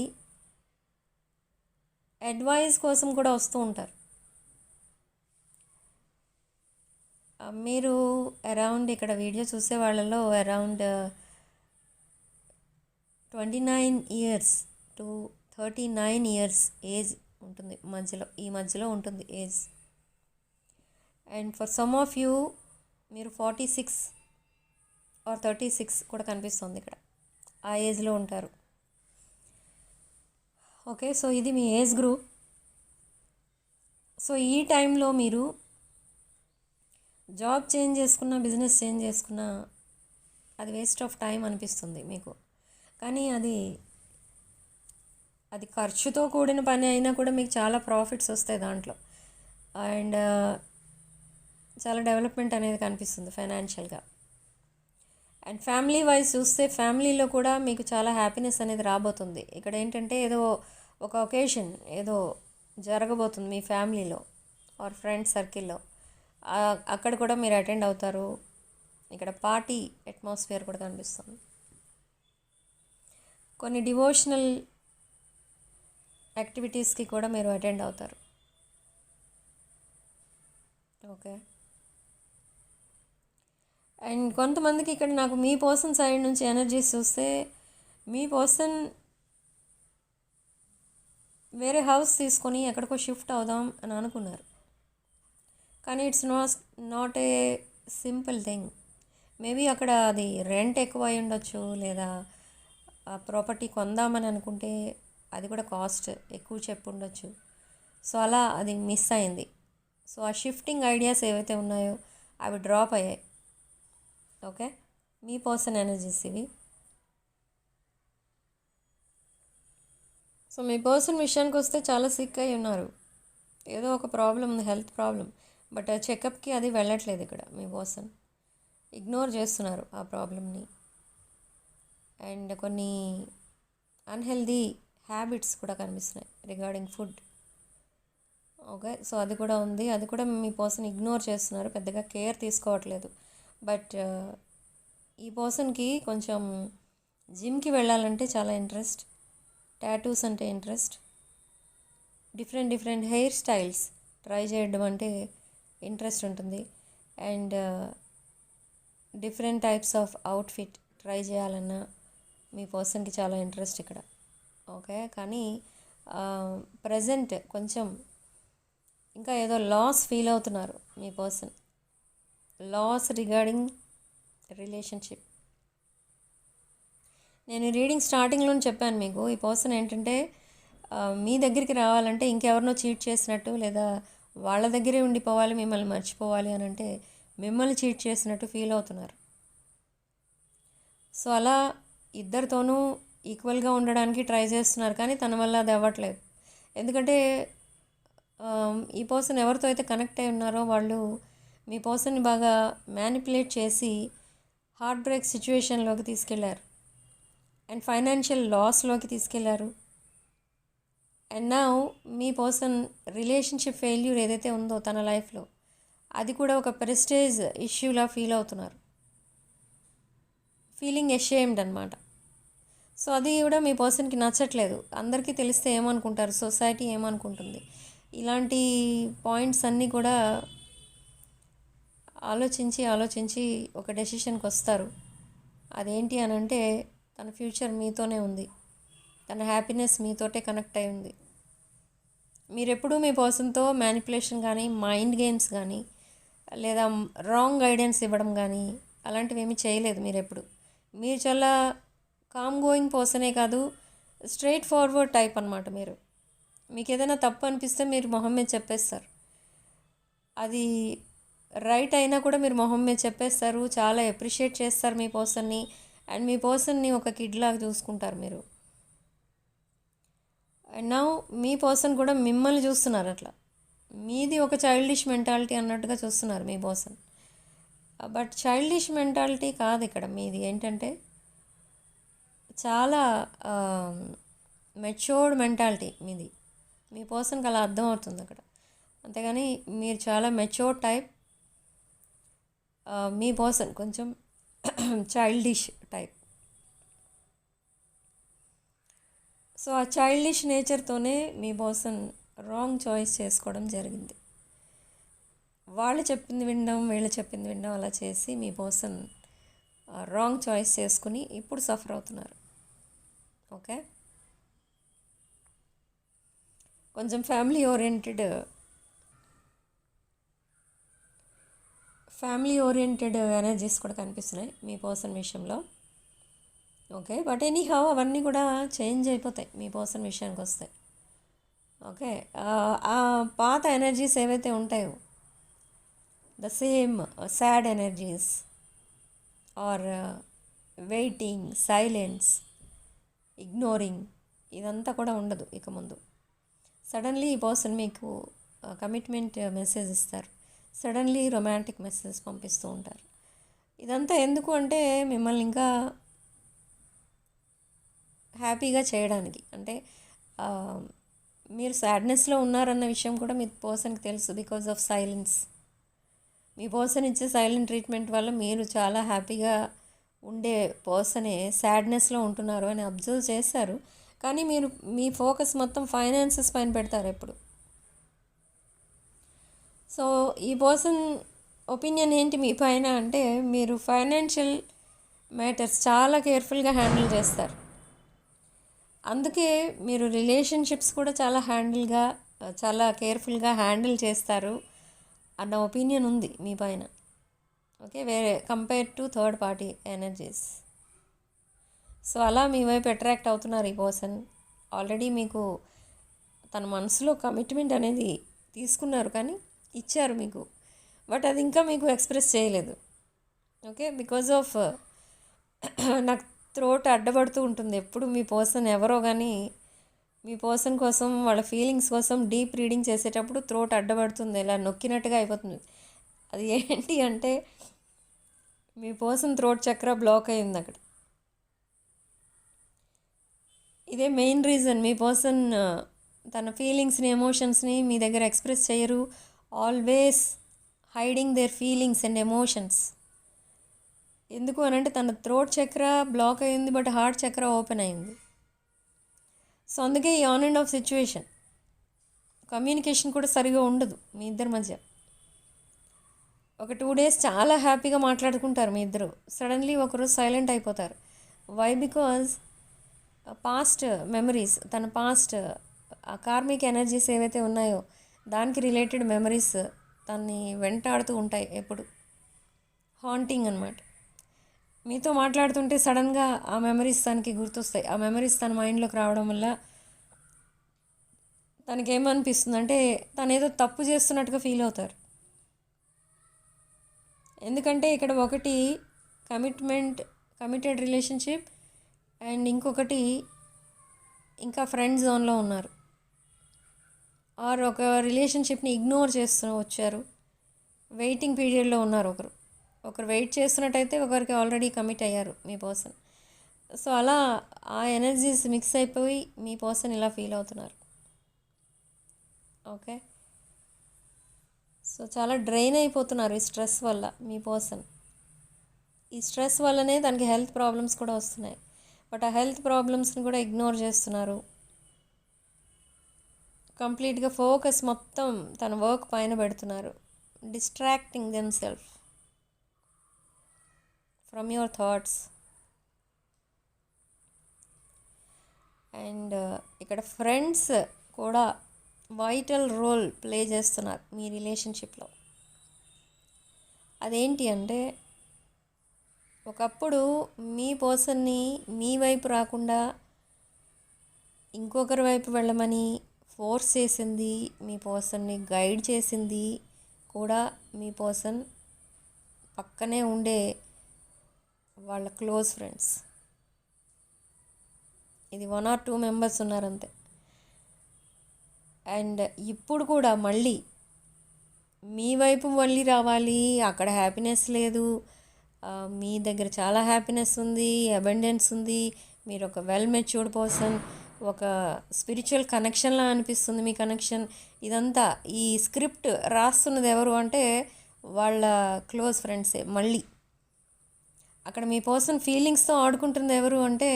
S1: అడ్వైస్ కోసం కూడా వస్తూ ఉంటారు. మీరు అరౌండ్ ఇక్కడ వీడియో చూసే వాళ్ళలో around 29 years to 39 years age ఉంటుంది మధ్యలో, ఈ మధ్యలో ఉంటుంది age. And for some of you మీరు 46 or 36 కూడా కనిపిస్తుంది ఇక్కడ, ఆ ఏజ్లో ఉంటారు. ఓకే, సో ఇది మీ ఏజ్ గ్రూప్. సో ఈ టైంలో మీరు జాబ్ చేంజ్ చేసుకున్నా, బిజినెస్ చేంజ్ చేసుకున్నా అది వేస్ట్ ఆఫ్ టైం అనిపిస్తుంది మీకు. కానీ అది ఖర్చుతో కూడిన పని అయినా కూడా మీకు చాలా ప్రాఫిట్స్ వస్తాయి దాంట్లో, అండ్ చాలా డెవలప్మెంట్ అనేది కనిపిస్తుంది ఫైనాన్షియల్గా. అండ్ ఫ్యామిలీ వైజ్ చూస్తే ఫ్యామిలీలో కూడా మీకు చాలా హ్యాపీనెస్ అనేది రాబోతుంది. ఇక్కడ ఏంటంటే ఏదో ఒక ఒకేషన్ ఏదో జరగబోతుంది మీ ఫ్యామిలీలో ఆర్ ఫ్రెండ్స్ సర్కిల్లో, అక్కడ కూడా మీరు అటెండ్ అవుతారు. ఇక్కడ పార్టీ అట్మాస్ఫియర్ కూడా కనిపిస్తుంది. కొన్ని డివోషనల్ యాక్టివిటీస్కి కూడా మీరు అటెండ్ అవుతారు. ఓకే, అండ్ కొంతమందికి ఇక్కడ నాకు మీ పర్సన్ సైడ్ నుంచి ఎనర్జీస్ చూస్తే మీ పర్సన్ వేరే హౌస్ తీసుకొని ఎక్కడికో షిఫ్ట్ అవుదాం అని అనుకున్నారు, కానీ it's not a simple thing. Maybe అక్కడ అది రెంట్ ఎక్కువ అయి ఉండొచ్చు, లేదా ఆ ప్రాపర్టీ కొందామని అనుకుంటే అది కూడా కాస్ట్ ఎక్కువ చెప్పు ఉండొచ్చు. సో అలా అది మిస్ అయింది. సో ఆ షిఫ్టింగ్ ఐడియాస్ ఏవైతే ఉన్నాయో అవి డ్రాప్ అయ్యాయి. ఓకే, మీ పర్సన్ ఎనర్జీస్ ఇవి. సో మీ పర్సన్ విషయానికి వస్తే చాలా సిక్ అయి ఉన్నారు, ఏదో ఒక ప్రాబ్లం ఉంది, హెల్త్ ప్రాబ్లం. బట్ చెకప్కి అది వెళ్ళట్లేదు. ఇక్కడ మీ పర్సన్ ఇగ్నోర్ చేస్తున్నారు ఆ ప్రాబ్లమ్ని. అండ్ కొన్ని అన్హెల్దీ హ్యాబిట్స్ కూడా కనిపిస్తున్నాయి రిగార్డింగ్ ఫుడ్. ఓకే, సో అది కూడా ఉంది, అది కూడా మీ పర్సన్ ఇగ్నోర్ చేస్తున్నారు, పెద్దగా కేర్ తీసుకోవట్లేదు. బట్ ఈ పర్సన్కి కొంచెం జిమ్కి వెళ్ళాలంటే చాలా ఇంట్రెస్ట్, టాటూస్ అంటే interest, different hair styles try చేయడం అంటే ఇంట్రెస్ట్ ఉంటుంది. And different types of outfit try చేయాలన్నా మీ పర్సన్కి చాలా ఇంట్రెస్ట్ ఇక్కడ. ఓకే, కానీ ప్రజెంట్ కొంచెం ఇంకా ఏదో లాస్ ఫీల్ అవుతున్నారు మీ పర్సన్, లాస్ రిగార్డింగ్ రిలేషన్షిప్. నేను రీడింగ్ స్టార్టింగ్లో చెప్పాను మీకు, ఈ పర్సన్ ఏంటంటే మీ దగ్గరికి రావాలంటే ఇంకెవరినో చీట్ చేసినట్టు, లేదా వాళ్ళ దగ్గరే ఉండిపోవాలి, మిమ్మల్ని మర్చిపోవాలి అని అంటే మిమ్మల్ని చీట్ చేసినట్టు ఫీల్ అవుతున్నారు. సో అలా ఇద్దరితోనూ ఈక్వల్గా ఉండడానికి ట్రై చేస్తున్నారు, కానీ తన వల్ల అది అవ్వట్లేదు. ఎందుకంటే ఈ పర్సన్ ఎవరితో అయితే కనెక్ట్ అయి ఉన్నారో వాళ్ళు మీ పర్సన్ని బాగా మ్యానిపులేట్ చేసి హార్ట్ బ్రేక్ సిచ్యువేషన్లోకి తీసుకెళ్లారు, అండ్ ఫైనాన్షియల్ లాస్లోకి తీసుకెళ్లారు. And now me person relationship failure ఏదైతే ఉందో తన లైఫ్లో, అది కూడా ఒక ప్రెస్టేజ్ ఇష్యూలా ఫీల్ అవుతున్నారు, ఫీలింగ్ అషేమ్డ్ అనమాట. సో అది కూడా మీ పర్సన్కి నచ్చట్లేదు. అందరికీ తెలిస్తే ఏమనుకుంటారు, సొసైటీ ఏమనుకుంటుంది, ఇలాంటి పాయింట్స్ అన్నీ కూడా ఆలోచించి ఒక డెసిషన్కి వస్తారు. అదేంటి అని అంటే తన ఫ్యూచర్ మీతోనే ఉంది, తన హ్యాపీనెస్ మీతోటే కనెక్ట్ అయి ఉంది. మీరెప్పుడూ మీ పర్సన్తో మ్యానిపులేషన్ కానీ, మైండ్ గేమ్స్ కానీ, లేదా రాంగ్ గైడెన్స్ ఇవ్వడం కానీ అలాంటివి ఏమీ చేయలేదు మీరెప్పుడు. మీరు చాలా కామ్ గోయింగ్ పర్సనే కాదు, స్ట్రైట్ ఫార్వర్డ్ టైప్ అనమాట. మీకు ఏదైనా తప్పు అనిపిస్తే మీరు మొహం మీద చెప్పేస్తారు, అది రైట్ అయినా కూడా మీరు మొహం మీద చెప్పేస్తారు. చాలా అప్రిషియేట్ చేస్తారు మీ పర్సన్ని, అండ్ మీ పర్సన్ని ఒక కిడ్ లాగా చూసుకుంటారు మీరు. అండ్ నౌ మీ పర్సన్ కూడా మిమ్మల్ని చూస్తున్నారు అట్లా, మీది ఒక చైల్డిష్ మెంటాలిటీ అన్నట్టుగా చూస్తున్నారు మీ పర్సన్. బట్ చైల్డిష్ మెంటాలిటీ కాదు ఇక్కడ మీది. ఏంటంటే చాలా మెచ్యూర్డ్ మెంటాలిటీ మీది. మీ పర్సన్కి అలా అర్థమవుతుంది అక్కడ. అంతేగాని మీరు చాలా మెచ్యూర్డ్ టైప్, మీ పర్సన్ కొంచెం చైల్డిష్ టైప్. సో ఆ చైల్డిష్ నేచర్తోనే మీ పర్సన్ రాంగ్ చాయిస్ చేసుకోవడం జరిగింది. వాళ్ళు చెప్పింది వినడం, వీళ్ళు చెప్పింది వినడం అలా చేసి మీ పర్సన్ రాంగ్ చాయిస్ చేసుకుని ఇప్పుడు సఫర్ అవుతున్నారు. ఓకే, కొంచెం ఫ్యామిలీ ఓరియంటెడ్ ఎనర్జీస్ కూడా కనిపిస్తున్నాయి మీ పర్సన్ విషయంలో. ఓకే, బట్ ఎనీహౌ అవన్నీ కూడా చేంజ్ అయిపోతాయి మీ పర్సన్ విషయానికి వస్తాయి. ఓకే, ఆ పాత ఎనర్జీస్ ఏవైతే ఉంటాయో, the same sad energies are waiting, silence, ignoring, ఇదంతా కూడా ఉండదు ఇక ముందు. సడన్లీ ఈ పర్సన్ మీకు కమిట్మెంట్ మెసేజ్ ఇస్తారు, సడన్లీ రొమాంటిక్ మెసేజ్ పంపిస్తూ ఉంటారు. ఇదంతా ఎందుకు అంటే మిమ్మల్ని ఇంకా హ్యాపీగా చేయడానికి. అంటే మీరు సాడ్నెస్లో ఉన్నారన్న విషయం కూడా మీ పర్సన్కి తెలుసు, because of silence. Me person ఇచ్చే సైలెంట్ ట్రీట్మెంట్ వల్ల మీరు చాలా హ్యాపీగా ఉండే పర్సనే సాడ్నెస్లో ఉంటున్నారు అని అబ్జర్వ్ చేశారు. కానీ మీరు మీ ఫోకస్ మొత్తం ఫైనాన్సెస్ పైన పెడతారు ఎప్పుడు. సో ఈ పర్సన్ ఒపీనియన్ ఏంటి మీ పైన అంటే మీరు ఫైనాన్షియల్ మ్యాటర్స్ చాలా కేర్ఫుల్గా హ్యాండిల్ చేస్తారు. అందుకే మీరు రిలేషన్షిప్స్ కూడా చాలా కేర్ఫుల్గా హ్యాండిల్ చేస్తారు అన్న ఒపీనియన్ ఉంది మీ పైన. ఓకే, వేరే compare to third party energies. So అలా మీ వైపు అట్రాక్ట్ అవుతున్నారు ఈ పర్సన్. ఆల్రెడీ మీకు తన మనసులో కమిట్మెంట్ అనేది తీసుకున్నారు, కానీ ఇచ్చారు మీకు, బట్ అది ఇంకా మీకు ఎక్స్ప్రెస్ చేయలేదు. ఓకే, బికాజ్ ఆఫ్ నాకు త్రోట్ అడ్డపడుతూ ఉంటుంది ఎప్పుడు. మీ పర్సన్ ఎవరో కానీ మీ పర్సన్ కోసం, వాళ్ళ ఫీలింగ్స్ కోసం డీప్ రీడింగ్ చేసేటప్పుడు త్రోట్ అడ్డపడుతుంది, ఇలా నొక్కినట్టుగా అయిపోతుంది. అది ఏంటి అంటే మీ పర్సన్ త్రోట్ చక్ర బ్లాక్ అయింది అక్కడ. ఇదే మెయిన్ రీజన్. మీ పర్సన్ తన ఫీలింగ్స్ని, ఎమోషన్స్ని మీ దగ్గర ఎక్స్ప్రెస్ చేయరు. Always hiding there feelings and emotions. ఎందుకు అనంటే తన థ్రోట్ చక్ర బ్లాక్ అయింది, బట్ హార్ట్ చక్ర ఓపెన్ అయింది. సో అందుకే ఈ on and off situation. Communication కూడా సరిగా ఉండదు మీ ఇద్దరి మధ్య. ఒక 2 days చాలా హ్యాపీగా మాట్లాడుకుంటారు మీ ఇద్దరు, సడన్లీ ఒకరోజు సైలెంట్ అయిపోతారు. వై? బికాజ్ పాస్ట్ మెమరీస్, తన పాస్ట్ ఆ కార్మిక్ ఎనర్జీస్ ఏవైతే ఉన్నాయో దానికి రిలేటెడ్ మెమరీస్ తన్ని వెంటాడుతూ ఉంటాయి ఎప్పుడు. హాంటింగ్ అనమాట. మీతో మాట్లాడుతుంటే సడన్గా ఆ మెమరీస్ తనకి గుర్తొస్తాయి. ఆ మెమరీస్ తన మైండ్లోకి రావడం వల్ల తనకేమనిపిస్తుంది అంటే తను ఏదో తప్పు చేస్తున్నట్టుగా ఫీల్ అవుతారు. ఎందుకంటే ఇక్కడ ఒకటి కమిటెడ్ రిలేషన్షిప్, అండ్ ఇంకొకటి ఇంకా ఫ్రెండ్ జోన్లో ఉన్నారు, ఆర్ ఒక రిలేషన్షిప్ని ఇగ్నోర్ చేస్తూ వచ్చారు. వెయిటింగ్ పీరియడ్లో ఉన్నారు. ఒకరు వెయిట్ చేస్తున్నట్టయితే ఒకరికి ఆల్రెడీ కమిట్ అయ్యారు మీ పర్సన్. సో అలా ఆ ఎనర్జీస్ మిక్స్ అయిపోయి మీ పర్సన్ ఇలా ఫీల్ అవుతున్నారు. ఓకే, సో చాలా డ్రైన్ అయిపోతున్నారు ఈ స్ట్రెస్ వల్ల మీ పర్సన్. ఈ స్ట్రెస్ వల్లనే తనకి హెల్త్ ప్రాబ్లమ్స్ కూడా వస్తున్నాయి, బట్ ఆ హెల్త్ ప్రాబ్లమ్స్ని కూడా ఇగ్నోర్ చేస్తున్నారు. కంప్లీట్గా ఫోకస్ మొత్తం తన వర్క్ పైన పెడుతున్నారు. Distracting them self from your thoughts. And ఇక్కడ ఫ్రెండ్స్ కూడా వైటల్ రోల్ ప్లే చేస్తున్నారు మీ రిలేషన్షిప్లో. అదేంటి అంటే ఒకప్పుడు మీ పర్సన్ని మీ వైపు రాకుండా ఇంకొకరి వైపు వెళ్ళమని ఫోర్స్ చేసింది, మీ పర్సన్ని గైడ్ చేసింది కూడా మీ పర్సన్ పక్కనే ఉండే వాళ్ళ క్లోజ్ ఫ్రెండ్స్. ఇది 1 or 2 members ఉన్నారంతే. అండ్ ఇప్పుడు కూడా మళ్ళీ మీ వైపు మళ్ళీ రావాలి, అక్కడ హ్యాపీనెస్ లేదు, మీ దగ్గర చాలా హ్యాపీనెస్ ఉంది, అబండెన్స్ ఉంది, మీరు ఒక వెల్ మెచ్యూర్డ్ పర్సన్, ఒక స్పిరిచువల్ కనెక్షన్లా అనిపిస్తుంది మీ కనెక్షన్. ఇదంతా ఈ స్క్రిప్ట్ రాస్తున్నది ఎవరు అంటే వాళ్ళ క్లోజ్ ఫ్రెండ్సే. మళ్ళీ అక్కడ మీ పర్సన్ ఫీలింగ్స్తో ఆడుకుంటుంది ఎవరు అంటే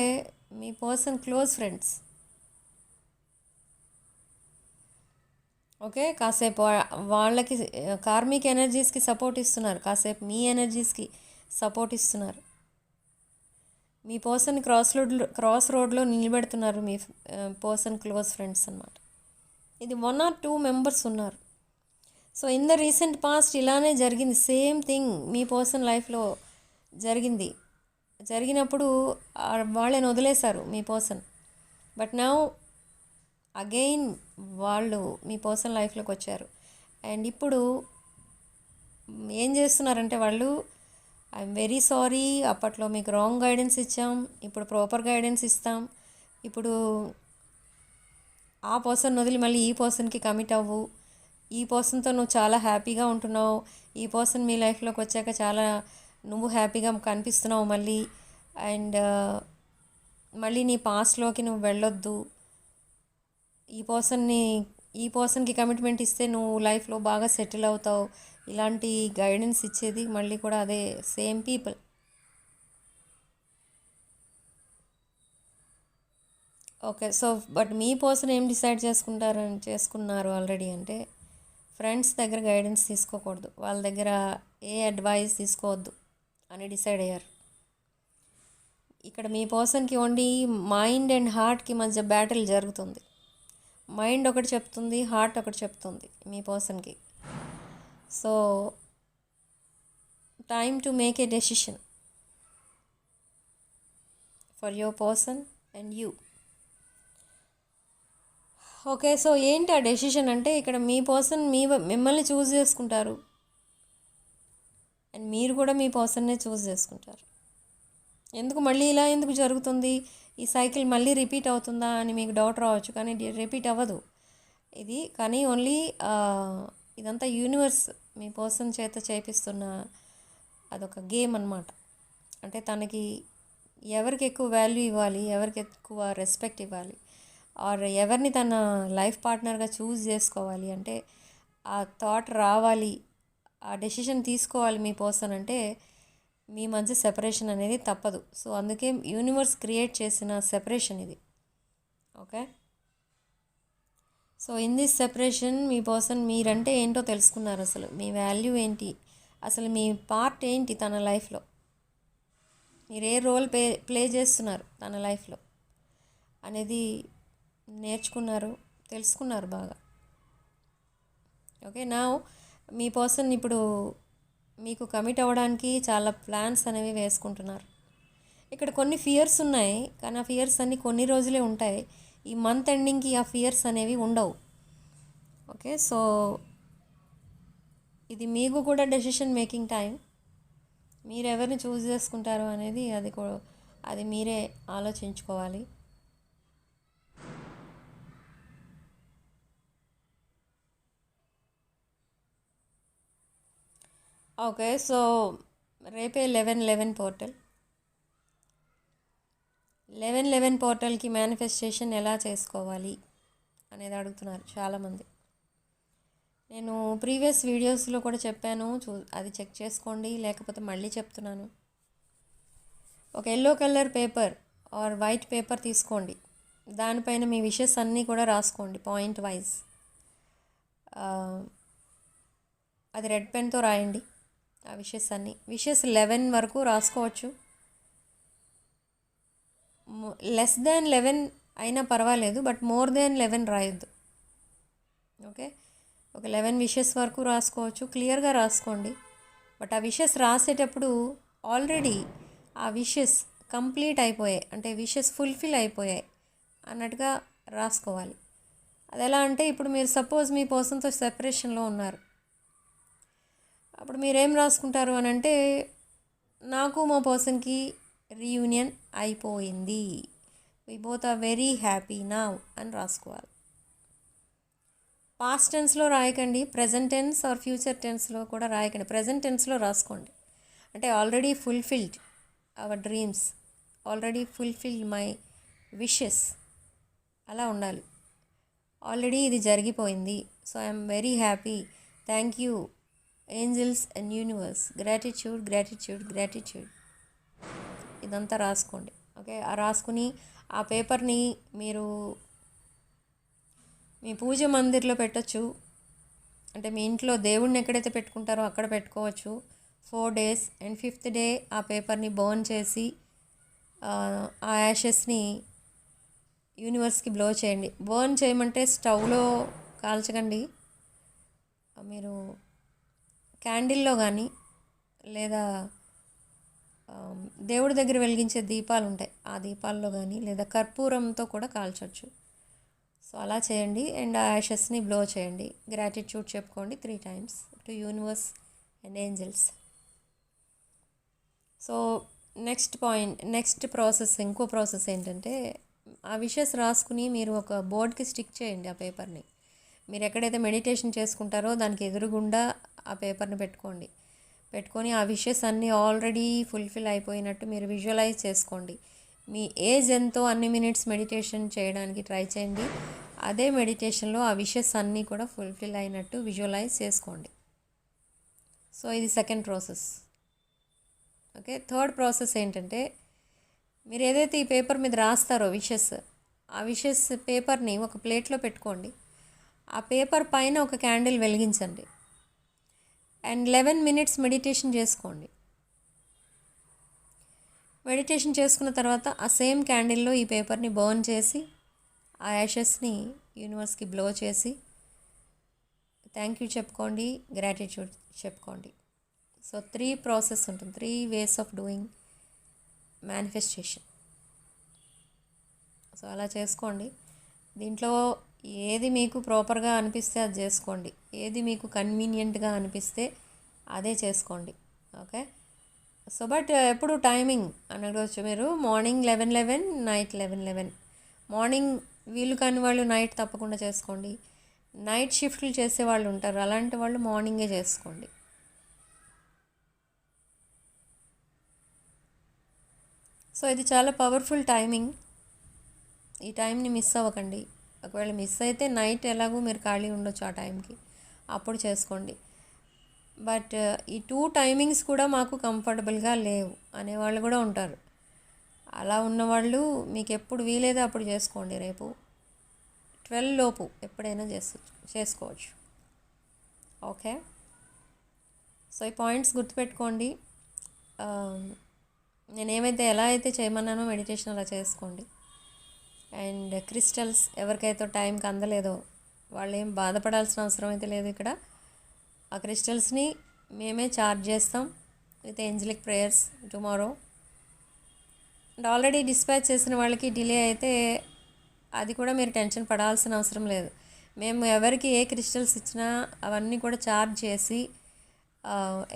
S1: మీ పర్సన్ క్లోజ్ ఫ్రెండ్స్. ఓకే, కాసేపు వాళ్ళకి కార్మిక్ ఎనర్జీస్కి సపోర్ట్ ఇస్తున్నారు, కాసేపు మీ ఎనర్జీస్కి సపోర్ట్ ఇస్తున్నారు. మీ పర్సన్ క్రాస్ రోడ్లో నిలబెడుతున్నారు మీ పర్సన్ క్లోజ్ ఫ్రెండ్స్ అన్నమాట. ఇది 1 or 2 members ఉన్నారు. So in the recent past ఇలానే జరిగింది. సేమ్ థింగ్ మీ పర్సన్ లైఫ్లో జరిగినప్పుడు వాళ్ళని వదిలేశారు మీ పర్సన్. బట్ నౌ అగైన్ వాళ్ళు మీ పర్సన్ లైఫ్లోకి వచ్చారు. అండ్ ఇప్పుడు ఏం చేస్తున్నారంటే వాళ్ళు, ఐఎమ్ వెరీ సారీ, అప్పట్లో మీకు రాంగ్ గైడెన్స్ ఇచ్చాం, ఇప్పుడు ప్రాపర్ గైడెన్స్ ఇస్తాం, ఇప్పుడు ఆ పర్సన్ వదిలి మళ్ళీ ఈ పర్సన్కి కమిట్ అవ్వు, ఈ పర్సన్తో నువ్వు చాలా హ్యాపీగా ఉంటున్నావు, ఈ పర్సన్ మీ లైఫ్లోకి వచ్చాక చాలా నువ్వు హ్యాపీగా కనిపిస్తున్నావు మళ్ళీ. అండ్ మళ్ళీ నీ పాస్ట్లోకి నువ్వు వెళ్ళొద్దు, ఈ పర్సన్కి కమిట్మెంట్ ఇస్తే నువ్వు లైఫ్లో బాగా సెటిల్ అవుతావు, ఇలాంటి గైడెన్స్ ఇచ్చేది మళ్ళీ కూడా అదే same people. Okay, so but మీ పర్సన్ ఏం డిసైడ్ చేసుకున్నారు ఆల్రెడీ అంటే ఫ్రెండ్స్ దగ్గర గైడెన్స్ తీసుకోకూడదు, వాళ్ళ దగ్గర ఏ అడ్వైస్ తీసుకోవద్దు అని డిసైడ్ అయ్యారు. ఇక్కడ మీ పర్సన్కి ఓన్లీ మైండ్ అండ్ హార్ట్కి మధ్య బ్యాటిల్ జరుగుతుంది. మైండ్ ఒకటి చెప్తుంది, హార్ట్ ఒకటి చెప్తుంది మీ పర్సన్కి. So time to make a decision for your person and you. Okay, so ఏంటి ఆ డెసిషన్ అంటే, ఇక్కడ మీ పర్సన్ మిమ్మల్ని చూస్ చేసుకుంటారు అండ్ మీరు కూడా మీ పర్సన్నే చూస్ చేసుకుంటారు. ఎందుకు మళ్ళీ ఇలా ఎందుకు జరుగుతుంది, ఈ సైకిల్ మళ్ళీ రిపీట్ అవుతుందా అని మీకు డౌట్ రావచ్చు, కానీ రిపీట్ అవ్వదు ఇది. కానీ ఓన్లీ ఇదంతా యూనివర్స్ మీ పర్సన్ చేత చేపిస్తున్న అదొక గేమ్ అన్నమాట. అంటే తనకి ఎవరికి ఎక్కువ వాల్యూ ఇవ్వాలి, ఎవరికి ఎక్కువ రెస్పెక్ట్ ఇవ్వాలి, ఆర్ ఎవరిని తన లైఫ్ పార్ట్నర్గా చూస్ చేసుకోవాలి అంటే ఆ థాట్ రావాలి, ఆ డెసిషన్ తీసుకోవాలి మీ పర్సన్ అంటే మీ మధ్య సెపరేషన్ అనేది తప్పదు. సో అందుకే యూనివర్స్ క్రియేట్ చేసిన సెపరేషన్ ఇది. Okay, so in this separation me person మీరంటే ఏంటో తెలుసుకున్నారు, అసలు మీ వాల్యూ ఏంటి, అసలు మీ పార్ట్ ఏంటి తన లైఫ్లో, మీరు ఏ రోల్ ప్లే చేస్తున్నారు తన లైఫ్లో అనేది నేర్చుకున్నారు, తెలుసుకున్నారు బాగా. ఓకే, నా మీ పర్సన్ ఇప్పుడు మీకు కమిట్ అవ్వడానికి చాలా ప్లాన్స్ అనేవి వేసుకుంటున్నారు. ఇక్కడ కొన్ని ఫియర్స్ ఉన్నాయి, కానీ ఆ ఫియర్స్ అన్నీ కొన్ని రోజులే ఉంటాయి. ఈ మంత్ ఎండింగ్కి ఆ ఫియర్స్ అనేవి ఉండవు. ఓకే, సో ఇది మీకు కూడా డెసిషన్ మేకింగ్ టైం. మీరు ఎవరిని చూస్ చేసుకుంటారు అనేది అది మీరే ఆలోచించుకోవాలి. ఓకే, సో రేపే 11/11 పోర్టల్. 11/11 పోర్టల్కి మేనిఫెస్టేషన్ ఎలా చేసుకోవాలి అనేది అడుగుతున్నారు చాలామంది. నేను ప్రీవియస్ వీడియోస్లో కూడా చెప్పాను, అది చెక్ చేసుకోండి, లేకపోతే మళ్ళీ చెప్తున్నాను. ఒక yellow colour paper or white paper తీసుకోండి, దానిపైన మీ విషెస్ అన్నీ కూడా రాసుకోండి పాయింట్ వైజ్. అది రెడ్ పెన్తో రాయండి ఆ విషెస్ అన్నీ. విషెస్ 11 వరకు రాసుకోవచ్చు, లెస్ దాన్ 11 అయినా పర్వాలేదు, బట్ మోర్ దాన్ 11 రాయొద్దు. ఓకే, ఒక 11 విషెస్ వరకు రాసుకోవచ్చు, క్లియర్గా రాసుకోండి. బట్ ఆ విషెస్ రాసేటప్పుడు ఆల్రెడీ ఆ విషెస్ కంప్లీట్ అయిపోయాయి, అంటే విషెస్ ఫుల్ఫిల్ అయిపోయాయి అన్నట్టుగా రాసుకోవాలి. అది ఎలా అంటే, ఇప్పుడు మీరు సపోజ్ మీ పర్సన్తో సెపరేషన్లో ఉన్నారు, అప్పుడు మీరేం రాసుకుంటారు అని అంటే, నాకు మా పర్సన్కి రీయూనియన్ అయిపోయింది, we both are very happy now అని రాసుకోవాలి. పాస్ట్ టెన్స్లో రాయకండి, ప్రజెంట్ టెన్స్ ఆర్ ఫ్యూచర్ టెన్స్లో కూడా రాయకండి, ప్రజెంట్ టెన్స్లో రాసుకోండి. అంటే already fulfilled our dreams, already fulfilled my wishes అలా ఉండాలి. ఆల్రెడీ ఇది జరిగిపోయింది, so I am very happy, thank you angels and universe, gratitude gratitude gratitude, ఇదంతా రాసుకోండి. ఓకే, ఆ రాసుకుని ఆ పేపర్ని మీరు మీ పూజ మందిర్లో పెట్టచ్చు, అంటే మీ ఇంట్లో దేవుడిని ఎక్కడైతే పెట్టుకుంటారో అక్కడ పెట్టుకోవచ్చు 4 days. అండ్ 5th day ఆ పేపర్ని బర్న్ చేసి ఆ యాషెస్ని యూనివర్స్కి బ్లో చేయండి. బర్న్ చేయమంటే స్టవ్లో కాల్చకండి, మీరు క్యాండిల్లో కానీ లేదా దేవుడి దగ్గర వెలిగించే దీపాలు ఉంటాయి, ఆ దీపాల్లో కానీ లేదా కర్పూరంతో కూడా కాల్చవచ్చు. సో అలా చేయండి అండ్ ఆ యాషెస్ని బ్లో చేయండి. గ్రాటిట్యూడ్ చెప్పుకోండి 3 times to universe and angels. So next process, ఇంకో ప్రాసెస్ ఏంటంటే, ఆ విషెస్ రాసుకుని మీరు ఒక బోర్డ్కి స్టిక్ చేయండి ఆ పేపర్ని. మీరు ఎక్కడైతే మెడిటేషన్ చేసుకుంటారో దానికి ఎదురుగుండా ఆ పేపర్ని పెట్టుకొని ఆ విషెస్ అన్నీ ఆల్రెడీ ఫుల్ఫిల్ అయిపోయినట్టు మీరు విజువలైజ్ చేసుకోండి. మీ ఏజ్ ఎంతో అన్ని మినిట్స్ మెడిటేషన్ చేయడానికి ట్రై చేయండి, అదే మెడిటేషన్లో ఆ విషెస్ అన్నీ కూడా ఫుల్ఫిల్ అయినట్టు విజువలైజ్ చేసుకోండి. సో ఇది second process. Okay, third process ఏంటంటే, మీరు ఏదైతే ఈ పేపర్ మీద రాస్తారో విషెస్, ఆ విషెస్ పేపర్ని ఒక ప్లేట్లో పెట్టుకోండి. ఆ పేపర్ పైన ఒక క్యాండిల్ వెలిగించండి అండ్ 11 minutes మెడిటేషన్ చేసుకోండి. మెడిటేషన్ చేసుకున్న తర్వాత ఆ సేమ్ క్యాండిల్లో ఈ పేపర్ని బర్న్ చేసి ఆ యాషెస్ని యూనివర్స్కి బ్లో చేసి థ్యాంక్ యూ చెప్పుకోండి, గ్రాటిట్యూడ్ చెప్పుకోండి. సో 3 ప్రాసెస్ ఉంటుంది, 3 ways of doing manifestation. So అలా చేసుకోండి. దీంట్లో ఏది మీకు ప్రాపర్గా అనిపిస్తే అది చేసుకోండి, ఏది మీకు కన్వీనియంట్గా అనిపిస్తే అదే చేసుకోండి. ఓకే. సో బట్ ఎప్పుడు టైమింగ్ అని అడగవచ్చు మీరు. Morning 11:11, night 11:11. మార్నింగ్ వీలు కాని వాళ్ళు నైట్ తప్పకుండా చేసుకోండి. నైట్ షిఫ్ట్లు చేసే వాళ్ళు ఉంటారు, అలాంటి వాళ్ళు మార్నింగే చేసుకోండి. సో ఇది చాలా పవర్ఫుల్ టైమింగ్. ఈ టైంని మిస్ అవ్వకండి. ఒకవేళ మిస్ అయితే నైట్ ఎలాగో మీరు ఖాళీ ఉండొచ్చు ఆ టైంకి, అప్పుడు చేసుకోండి. బట్ ఈ 2 టైమింగ్స్ కూడా మాకు కంఫర్టబుల్గా లేవు అనేవాళ్ళు కూడా ఉంటారు. అలా ఉన్నవాళ్ళు మీకు ఎప్పుడు వీలైతే అప్పుడు చేసుకోండి. రేపు 12 లోపు ఎప్పుడైనా చేసుకోవచ్చు. ఓకే. సో ఈ పాయింట్స్ గుర్తుపెట్టుకోండి. నేనేమైతే ఎలా అయితే చేయమన్నానో మెడిటేషన్ అలా చేసుకోండి. అండ్ క్రిస్టల్స్ ఎవరికైతే టైంకి అందలేదో వాళ్ళు ఏం బాధపడాల్సిన అవసరం అయితే లేదు. ఇక్కడ ఆ క్రిస్టల్స్ని మేమే ఛార్జ్ చేస్తాం with angelic prayers tomorrow. And already dispatch చేసిన వాళ్ళకి డిలే అయితే అది కూడా మీరు టెన్షన్ పడాల్సిన అవసరం లేదు. మేము ఎవరికి ఏ క్రిస్టల్స్ ఇచ్చినా అవన్నీ కూడా ఛార్జ్ చేసి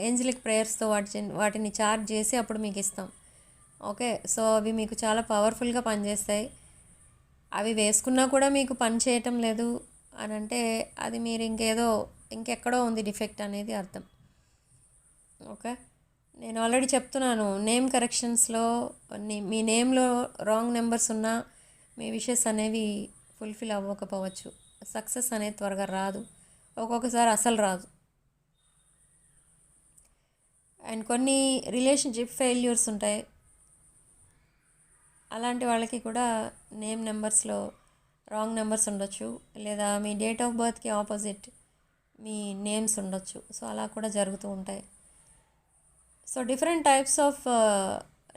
S1: ఏంజలిక్ ప్రేయర్స్తో వాటిని ఛార్జ్ చేసి అప్పుడు మీకు ఇస్తాం. ఓకే. సో అవి మీకు చాలా పవర్ఫుల్గా పనిచేస్తాయి. అవి వేసుకున్నా కూడా మీకు పని చేయటం లేదు అని అంటే అది మీరు ఇంకెక్కడో ఉంది డిఫెక్ట్ అనేది అర్థం. ఓకే. నేను ఆల్రెడీ చెప్తున్నాను, నేమ్ కరెక్షన్స్లో మీ నేమ్లో రాంగ్ నెంబర్స్ ఉన్నా మీ విషెస్ అనేవి ఫుల్ఫిల్ అవ్వకపోవచ్చు. సక్సెస్ అనేది త్వరగా రాదు, ఒక్కొక్కసారి అసలు రాదు. అండ్ కొన్ని రిలేషన్షిప్ ఫెయిల్యూర్స్ ఉంటాయి, అలాంటి వాళ్ళకి కూడా నేమ్ నెంబర్స్లో రాంగ్ నెంబర్స్ ఉండొచ్చు, లేదా మీ డేట్ ఆఫ్ బర్త్కి ఆపోజిట్ మీ నేమ్స్ ఉండొచ్చు. సో అలా కూడా జరుగుతూ ఉంటాయి. So different types of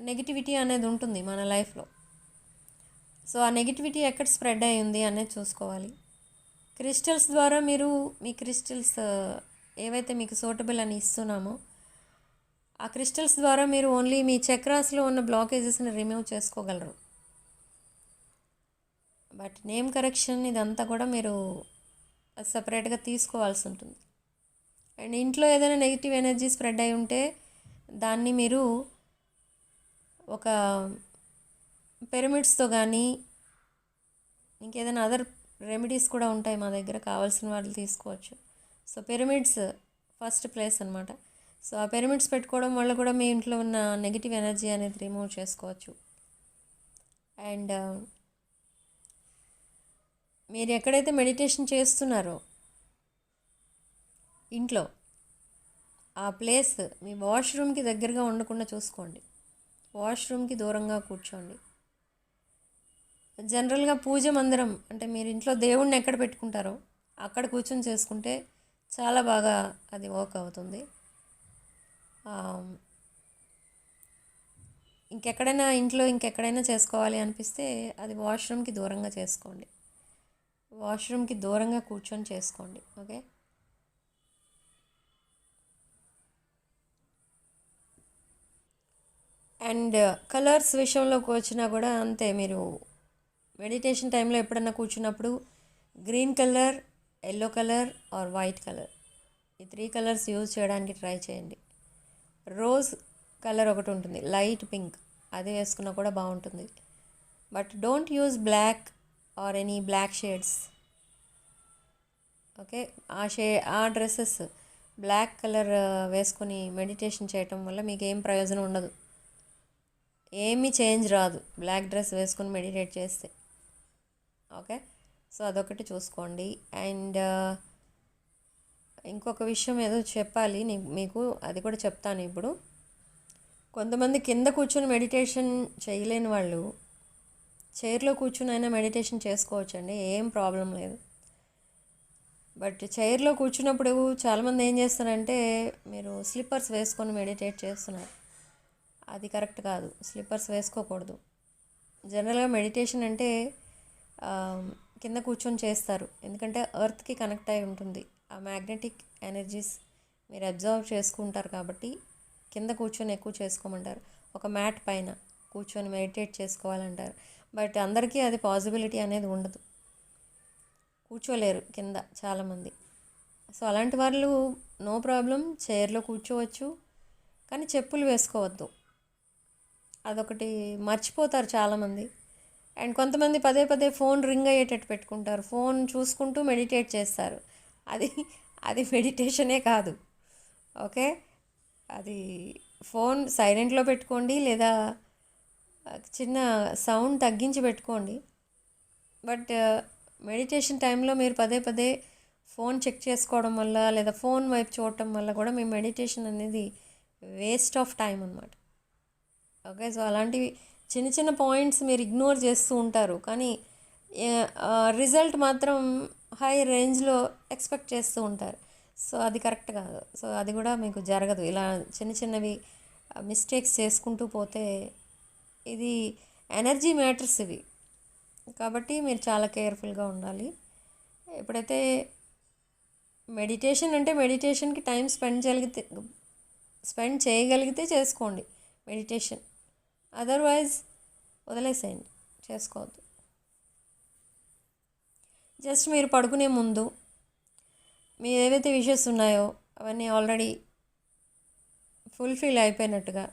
S1: negativity అనేది ఉంటుంది మన లైఫ్లో. సో ఆ నెగిటివిటీ ఎక్కడ స్ప్రెడ్ అయి ఉంది అనేది చూసుకోవాలి. క్రిస్టల్స్ ద్వారా మీరు మీ క్రిస్టల్స్ ఏవైతే మీకు సూటబుల్ అని ఇస్తున్నామో ఆ క్రిస్టల్స్ ద్వారా మీరు ఓన్లీ మీ చక్రాస్లో ఉన్న బ్లాకేజెస్ని రిమూవ్ చేసుకోగలరు. బట్ నేమ్ కరెక్షన్ ఇదంతా కూడా మీరు సపరేట్గా తీసుకోవాల్సి ఉంటుంది. అండ్ ఇంట్లో ఏదైనా నెగిటివ్ ఎనర్జీ స్ప్రెడ్ అయి ఉంటే దాన్ని మీరు ఒక పిరమిడ్స్తో కానీ ఇంకేదైనా అదర్ రెమెడీస్ కూడా ఉంటాయి మా దగ్గర, కావాల్సిన వాళ్ళు తీసుకోవచ్చు. సో పిరమిడ్స్ ఫస్ట్ ప్లేస్ అనమాట. సో ఆ పిరమిడ్స్ పెట్టుకోవడం వల్ల కూడా మీ ఇంట్లో ఉన్న నెగిటివ్ ఎనర్జీ అనేది రిమూవ్ చేసుకోవచ్చు. అండ్ మీరు ఎక్కడైతే మెడిటేషన్ చేస్తున్నారో ఇంట్లో ఆ ప్లేస్ మీ వాష్రూమ్కి దగ్గరగా ఉండకుండా చూసుకోండి. వాష్రూమ్కి దూరంగా కూర్చోండి. జనరల్గా పూజ మందిరం అంటే మీరు ఇంట్లో దేవుణ్ణి ఎక్కడ పెట్టుకుంటారో అక్కడ కూర్చొని చేసుకుంటే చాలా బాగా అది వర్క్ అవుతుంది. ఇంకెక్కడైనా చేసుకోవాలి అనిపిస్తే అది వాష్రూమ్కి దూరంగా చేసుకోండి. వాష్రూమ్కి దూరంగా కూర్చొని చేసుకోండి. ఓకే. అండ్ కలర్స్ విషయంలోకి వచ్చినా కూడా అంతే. మీరు మెడిటేషన్ టైంలో ఎప్పుడన్నా కూర్చున్నప్పుడు green colour, yellow colour or white colour, ఈ 3 కలర్స్ యూజ్ చేయడానికి ట్రై చేయండి. రోజ్ కలర్ ఒకటి ఉంటుంది, లైట్ పింక్, అది వేసుకున్నా కూడా బాగుంటుంది. But don't use black or any black shades. Okay. ఆ డ్రెస్సెస్ బ్లాక్ కలర్ వేసుకొని మెడిటేషన్ చేయటం వల్ల మీకు ఏం ప్రయోజనం ఉండదు, ఏమీ చేంజ్ రాదు బ్లాక్ డ్రెస్ వేసుకొని మెడిటేట్ చేస్తే. ఓకే. సో అదొకటి చూసుకోండి. అండ్ ఇంకొక విషయం ఏదో చెప్పాలి మీకు, అది కూడా చెప్తాను ఇప్పుడు. కొంతమంది కింద కూర్చొని మెడిటేషన్ చేయలేని వాళ్ళు చైర్లో కూర్చుని అయినా మెడిటేషన్ చేసుకోవచ్చండి, ఏం ప్రాబ్లం లేదు. బట్ చైర్లో కూర్చున్నప్పుడు చాలామంది ఏం చేస్తారంటే మీరు స్లిప్పర్స్ వేసుకొని మెడిటేట్ చేస్తున్నారు. అది కరెక్ట్ కాదు. స్లిప్పర్స్ వేసుకోకూడదు. జనరల్గా మెడిటేషన్ అంటే ఆ, కింద కూర్చొని చేస్తారు, ఎందుకంటే ఎర్త్కి కనెక్ట్ అయి ఉంటుంది. ఆ మ్యాగ్నెటిక్ ఎనర్జీస్ మీరు అబ్జర్వ్ చేసుకుంటారు కాబట్టి కింద కూర్చొని ఎక్కువ చేసుకోమంటారు. ఒక మ్యాట్ పైన కూర్చొని మెడిటేట్ చేసుకోవాలంటారు. బట్ అందరికీ అది పాసిబిలిటీ అనేది ఉండదు, కూర్చోలేరు కింద చాలామంది. సో అలాంటి వాళ్ళు నో ప్రాబ్లం, చైర్లో కూర్చోవచ్చు, కానీ చెప్పులు వేసుకోవద్దు. అదొకటి మర్చిపోతారు చాలామంది. అండ్ కొంతమంది పదే పదే ఫోన్ రింగ్ అయ్యేటట్టు పెట్టుకుంటారు, ఫోన్ చూసుకుంటూ మెడిటేట్ చేస్తారు. అది అది మెడిటేషనే కాదు. ఓకే, అది ఫోన్ సైలెంట్లో పెట్టుకోండి, లేదా చిన్న సౌండ్ తగ్గించి పెట్టుకోండి. బట్ మెడిటేషన్ టైంలో మీరు పదే పదే ఫోన్ చెక్ చేసుకోవడం వల్ల, లేదా ఫోన్ వైపు చూడటం వల్ల కూడా మీ మెడిటేషన్ అనేది వేస్ట్ ఆఫ్ టైం అన్నమాట. ఓకే, సో అలాంటివి చిన్న చిన్న పాయింట్స్ మీరు ఇగ్నోర్ చేస్తూ ఉంటారు, కానీ రిజల్ట్ మాత్రం హై రేంజ్లో ఎక్స్పెక్ట్ చేస్తూ ఉంటారు. సో అది కరెక్ట్ కాదు. సో అది కూడా మీకు జరగదు. ఇలా చిన్న చిన్నవి మిస్టేక్స్ చేసుకుంటూ పోతే ఇది ఎనర్జీ మ్యాటర్స్ ఇవి, కాబట్టి మీరు చాలా కేర్ఫుల్గా ఉండాలి. ఎప్పుడైతే మెడిటేషన్ అంటే మెడిటేషన్కి టైం స్పెండ్ చేయగలిగితే చేసుకోండి మెడిటేషన్, అదర్వైజ్ వదిలేసేయండి, చేసుకోవద్దు. జస్ట్ మీరు పడుకునే ముందు మీ ఏవైతే విషెస్ ఉన్నాయో అవన్నీ ఆల్రెడీ ఫుల్ఫిల్ అయిపోయినట్టుగా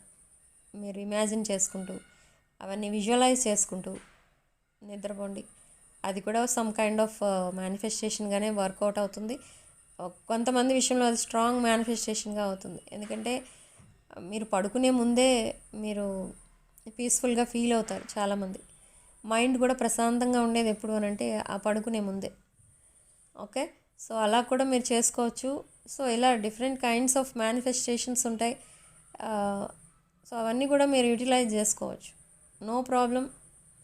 S1: మీరు ఇమాజిన్ చేసుకుంటూ, అవన్నీ విజువలైజ్ చేసుకుంటూ నిద్రపోండి. అది కూడా సమ్ కైండ్ ఆఫ్ మేనిఫెస్టేషన్గానే వర్కౌట్ అవుతుంది. కొంతమంది విషయంలో అది స్ట్రాంగ్ మేనిఫెస్టేషన్గా అవుతుంది, ఎందుకంటే మీరు పడుకునే ముందే మీరు పీస్ఫుల్గా ఫీల్ అవుతారు చాలామంది. మైండ్ కూడా ప్రశాంతంగా ఉండేది ఎప్పుడు అని అంటే ఆ పడుకునే ముందే. ఓకే, సో అలా కూడా మీరు చేసుకోవచ్చు. సో ఇలా డిఫరెంట్ కైండ్స్ ఆఫ్ మేనిఫెస్టేషన్స్ ఉంటాయి. సో అవన్నీ కూడా మీరు యూటిలైజ్ చేసుకోవచ్చు, నో ప్రాబ్లం.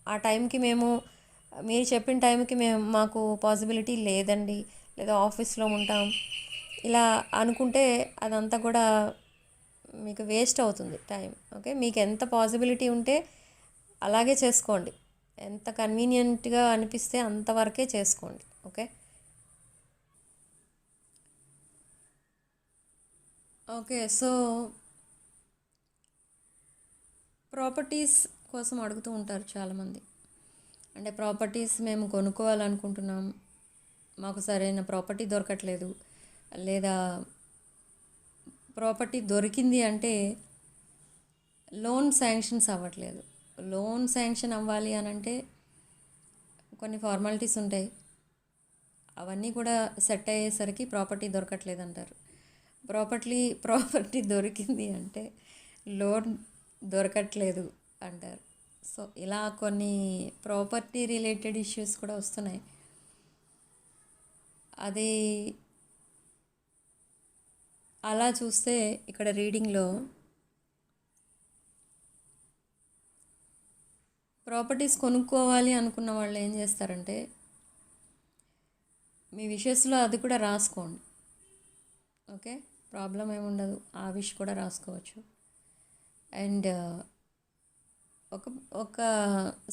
S1: ఆ టైంకి మీరు చెప్పిన టైంకి మాకు పాసిబిలిటీ లేదండి, లేదా ఆఫీస్లో ఉంటాం, ఇలా అనుకుంటే అదంతా కూడా మీకు వేస్ట్ అవుతుంది టైం. ఓకే, మీకు ఎంత పాసిబిలిటీ ఉంటే అలాగే చేసుకోండి, ఎంత కన్వీనియంట్గా అనిపిస్తే అంతవరకే చేసుకోండి. ఓకే ఓకే సో ప్రాపర్టీస్ కోసం అడుగుతూ ఉంటారు చాలామంది. అంటే ప్రాపర్టీస్ మేము కొనుక్కోవాలనుకుంటున్నాం, మాకు సరైన ప్రాపర్టీ దొరకట్లేదు, లేదా ప్రాపర్టీ దొరికింది అంటే లోన్ శాంక్షన్స్ అవ్వట్లేదు. లోన్ శాంక్షన్ అవ్వాలి అని అంటే కొన్ని ఫార్మాలిటీస్ ఉంటాయి, అవన్నీ కూడా సెట్ అయ్యేసరికి ప్రాపర్టీ దొరకట్లేదు అంటారు. ప్రాపర్టీ దొరికింది అంటే లోన్ దొరకట్లేదు అంటారు. సో ఇలా కొన్ని ప్రాపర్టీ రిలేటెడ్ ఇష్యూస్ కూడా వస్తున్నాయి. అది అలా చూస్తే ఇక్కడ రీడింగ్లో ప్రాపర్టీస్ కొనుక్కోవాలి అనుకున్న వాళ్ళు ఏం చేస్తారంటే మీ విషెస్లో అది కూడా రాసుకోండి. ఓకే, ప్రాబ్లం ఏముండదు, ఆ విష్ కూడా రాసుకోవచ్చు. అండ్ ఒక ఒక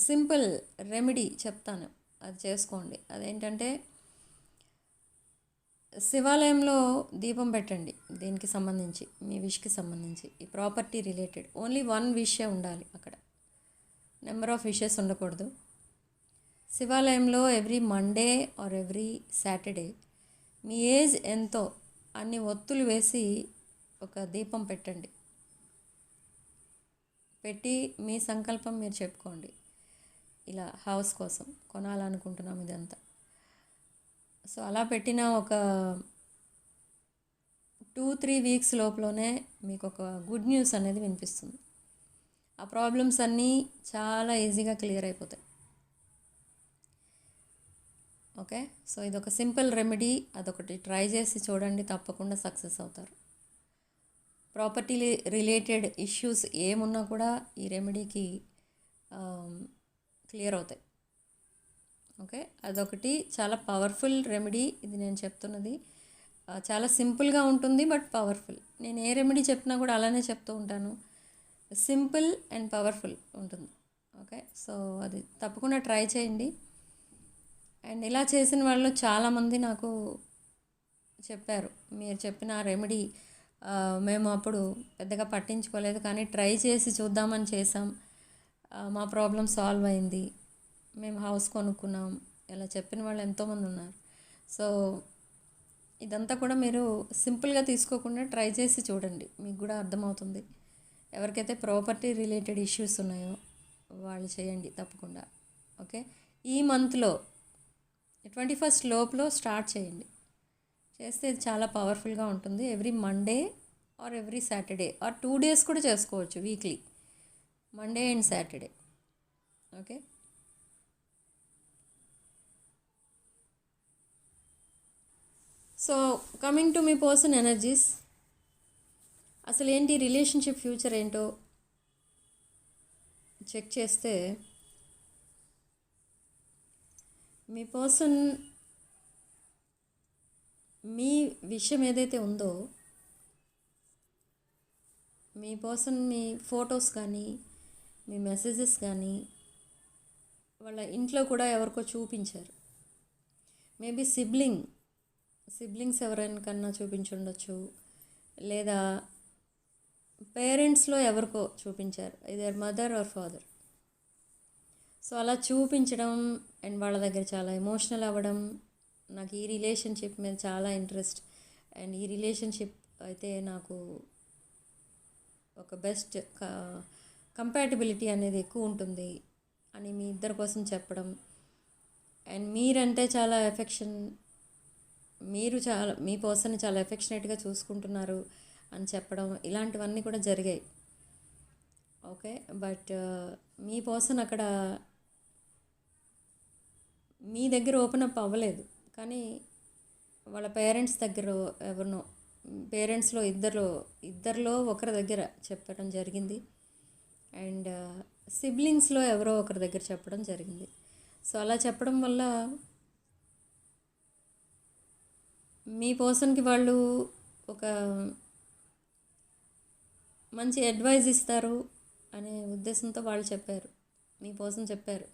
S1: సింపుల్ రెమెడీ చెప్తాను, అది చేసుకోండి. అదేంటంటే శివాలయంలో దీపం పెట్టండి, దీనికి సంబంధించి, మీ విష్కి సంబంధించి, ఈ ప్రాపర్టీ రిలేటెడ్. ఓన్లీ వన్ విషే ఉండాలి అక్కడ, నెంబర్ ఆఫ్ విషెస్ ఉండకూడదు. శివాలయంలో every Monday or every Saturday me age ఎంతో అన్ని ఒత్తులు వేసి ఒక దీపం పెట్టండి. పెట్టి మీ సంకల్పం మీరు చెప్పుకోండి. ఇలా హౌస్ కోసం కొనాలనుకుంటున్నాం ఇదంతా. సో అలా పెట్టిన ఒక 2-3 వీక్స్ లోపలనే మీకు ఒక గుడ్ న్యూస్ అనేది వినిపిస్తుంది. ఆ ప్రాబ్లమ్స్ అన్నీ చాలా ఈజీగా క్లియర్ అయిపోతాయి. ఓకే, సో ఇదొక సింపుల్ రెమెడీ, అదొకటి ట్రై చేసి చూడండి, తప్పకుండా సక్సెస్ అవుతారు. ప్రాపర్టీ రిలేటెడ్ ఇష్యూస్ ఏమున్నా కూడా ఈ రెమెడీకి క్లియర్ అవుతాయి. ఓకే, అదొకటి చాలా పవర్ఫుల్ రెమెడీ. ఇది నేను చెప్తున్నది చాలా సింపుల్గా ఉంటుంది, బట్ పవర్ఫుల్. నేను ఏ రెమెడీ చెప్పినా కూడా అలానే చెప్తూ ఉంటాను. సింపుల్ అండ్ పవర్ఫుల్ ఉంటుంది. ఓకే, సో అది తప్పకుండా ట్రై చేయండి. అండ్ ఇలా చేసిన వాళ్ళు చాలామంది నాకు చెప్పారు, మీరు చెప్పిన రెమెడీ మేము అప్పుడు పెద్దగా పట్టించుకోలేదు, కానీ ట్రై చేసి చూద్దామని చేసాం, మా ప్రాబ్లం సాల్వ్ అయింది, మేము హౌస్ కొనుక్కున్నాం, ఇలా చెప్పిన వాళ్ళు ఎంతోమంది ఉన్నారు. సో ఇదంతా కూడా మీరు సింపుల్గా తీసుకోకుండా ట్రై చేసి చూడండి, మీకు కూడా అర్థమవుతుంది. ఎవరికైతే ప్రాపర్టీ రిలేటెడ్ ఇష్యూస్ ఉన్నాయో వాళ్ళు చేయండి తప్పకుండా. ఓకే, ఈ మంత్లో 21st లోపల స్టార్ట్ చేయండి, చేస్తే ఇది చాలా పవర్ఫుల్గా ఉంటుంది. Every Monday or every Saturday or 2 days కూడా చేసుకోవచ్చు weekly, Monday and Saturday. Okay, so coming to me person energies, అసలు ఏంటి రిలేషన్షిప్ ఫ్యూచర్ ఏంటో చెక్ చేస్తే మీ పర్సన్ మీ విషయం ఏదైతే ఉందో, మీ పర్సన్ మీ ఫొటోస్ కానీ మీ మెసేజెస్ కానీ వాళ్ళ ఇంట్లో కూడా ఎవరికో చూపించారు. మేబీ సిబ్లింగ్స్ ఎవరికన్నా చూపించుండొచ్చు, లేదా పేరెంట్స్లో ఎవరికో చూపించారు, either mother or father. So అలా చూపించడం అండ్ వాళ్ళ దగ్గర చాలా ఎమోషనల్ అవ్వడం, నాకు ఈ రిలేషన్షిప్ మీద చాలా ఇంట్రెస్ట్ అండ్ ఈ రిలేషన్షిప్ అయితే నాకు ఒక బెస్ట్ కంపాటిబిలిటీ అనేది ఎక్కువ ఉంటుంది అని మీ ఇద్దరి కోసం చెప్పడం, అండ్ మీరంటే చాలా ఎఫెక్షన్, మీరు చాలా మీ పర్సన్ని చాలా ఎఫెక్షనేట్గా చూసుకుంటున్నారు అని చెప్పడం, ఇలాంటివన్నీ కూడా జరిగాయి. ఓకే, బట్ మీ పర్సన్ అక్కడ మీ దగ్గర ఓపెన్ అప్ అవ్వలేదు, కానీ వాళ్ళ పేరెంట్స్ దగ్గర ఎవరినో, పేరెంట్స్లో ఇద్దరిలో ఒకరి దగ్గర చెప్పడం జరిగింది, అండ్ సిబ్లింగ్స్లో ఎవరో ఒకరి దగ్గర చెప్పడం జరిగింది. సో అలా చెప్పడం వల్ల మీ పర్సన్కి వాళ్ళు ఒక మంచి అడ్వైజ్ ఇస్తారు అనే ఉద్దేశంతో వాళ్ళు చెప్పారు, మీ పర్సన్ చెప్పారు.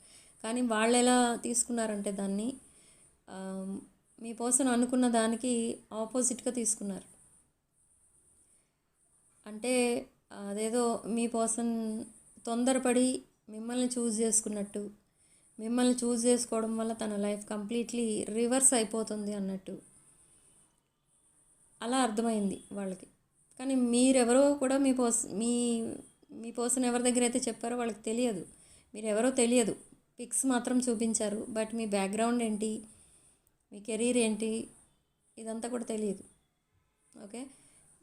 S1: కానీ వాళ్ళు ఎలా తీసుకున్నారంటే దాన్ని మీ పర్సన్ అనుకున్న దానికి ఆపోజిట్గా తీసుకున్నారు. అంటే అదేదో మీ పర్సన్ తొందరపడి మిమ్మల్ని చూస్ చేసుకున్నట్టు, మిమ్మల్ని చూస్ చేసుకోవడం వల్ల తన లైఫ్ కంప్లీట్లీ రివర్స్ అయిపోతుంది అన్నట్టు అలా అర్థమైంది వాళ్ళకి. కానీ మీరెవరో కూడా మీ పర్సన్ ఎవరి దగ్గర అయితే చెప్పారో వాళ్ళకి తెలియదు, మీరెవరో తెలియదు. పిక్స్ మాత్రం చూపించారు, బట్ మీ బ్యాక్గ్రౌండ్ ఏంటి, మీ కెరీర్ ఏంటి, ఇదంతా కూడా తెలియదు. ఓకే,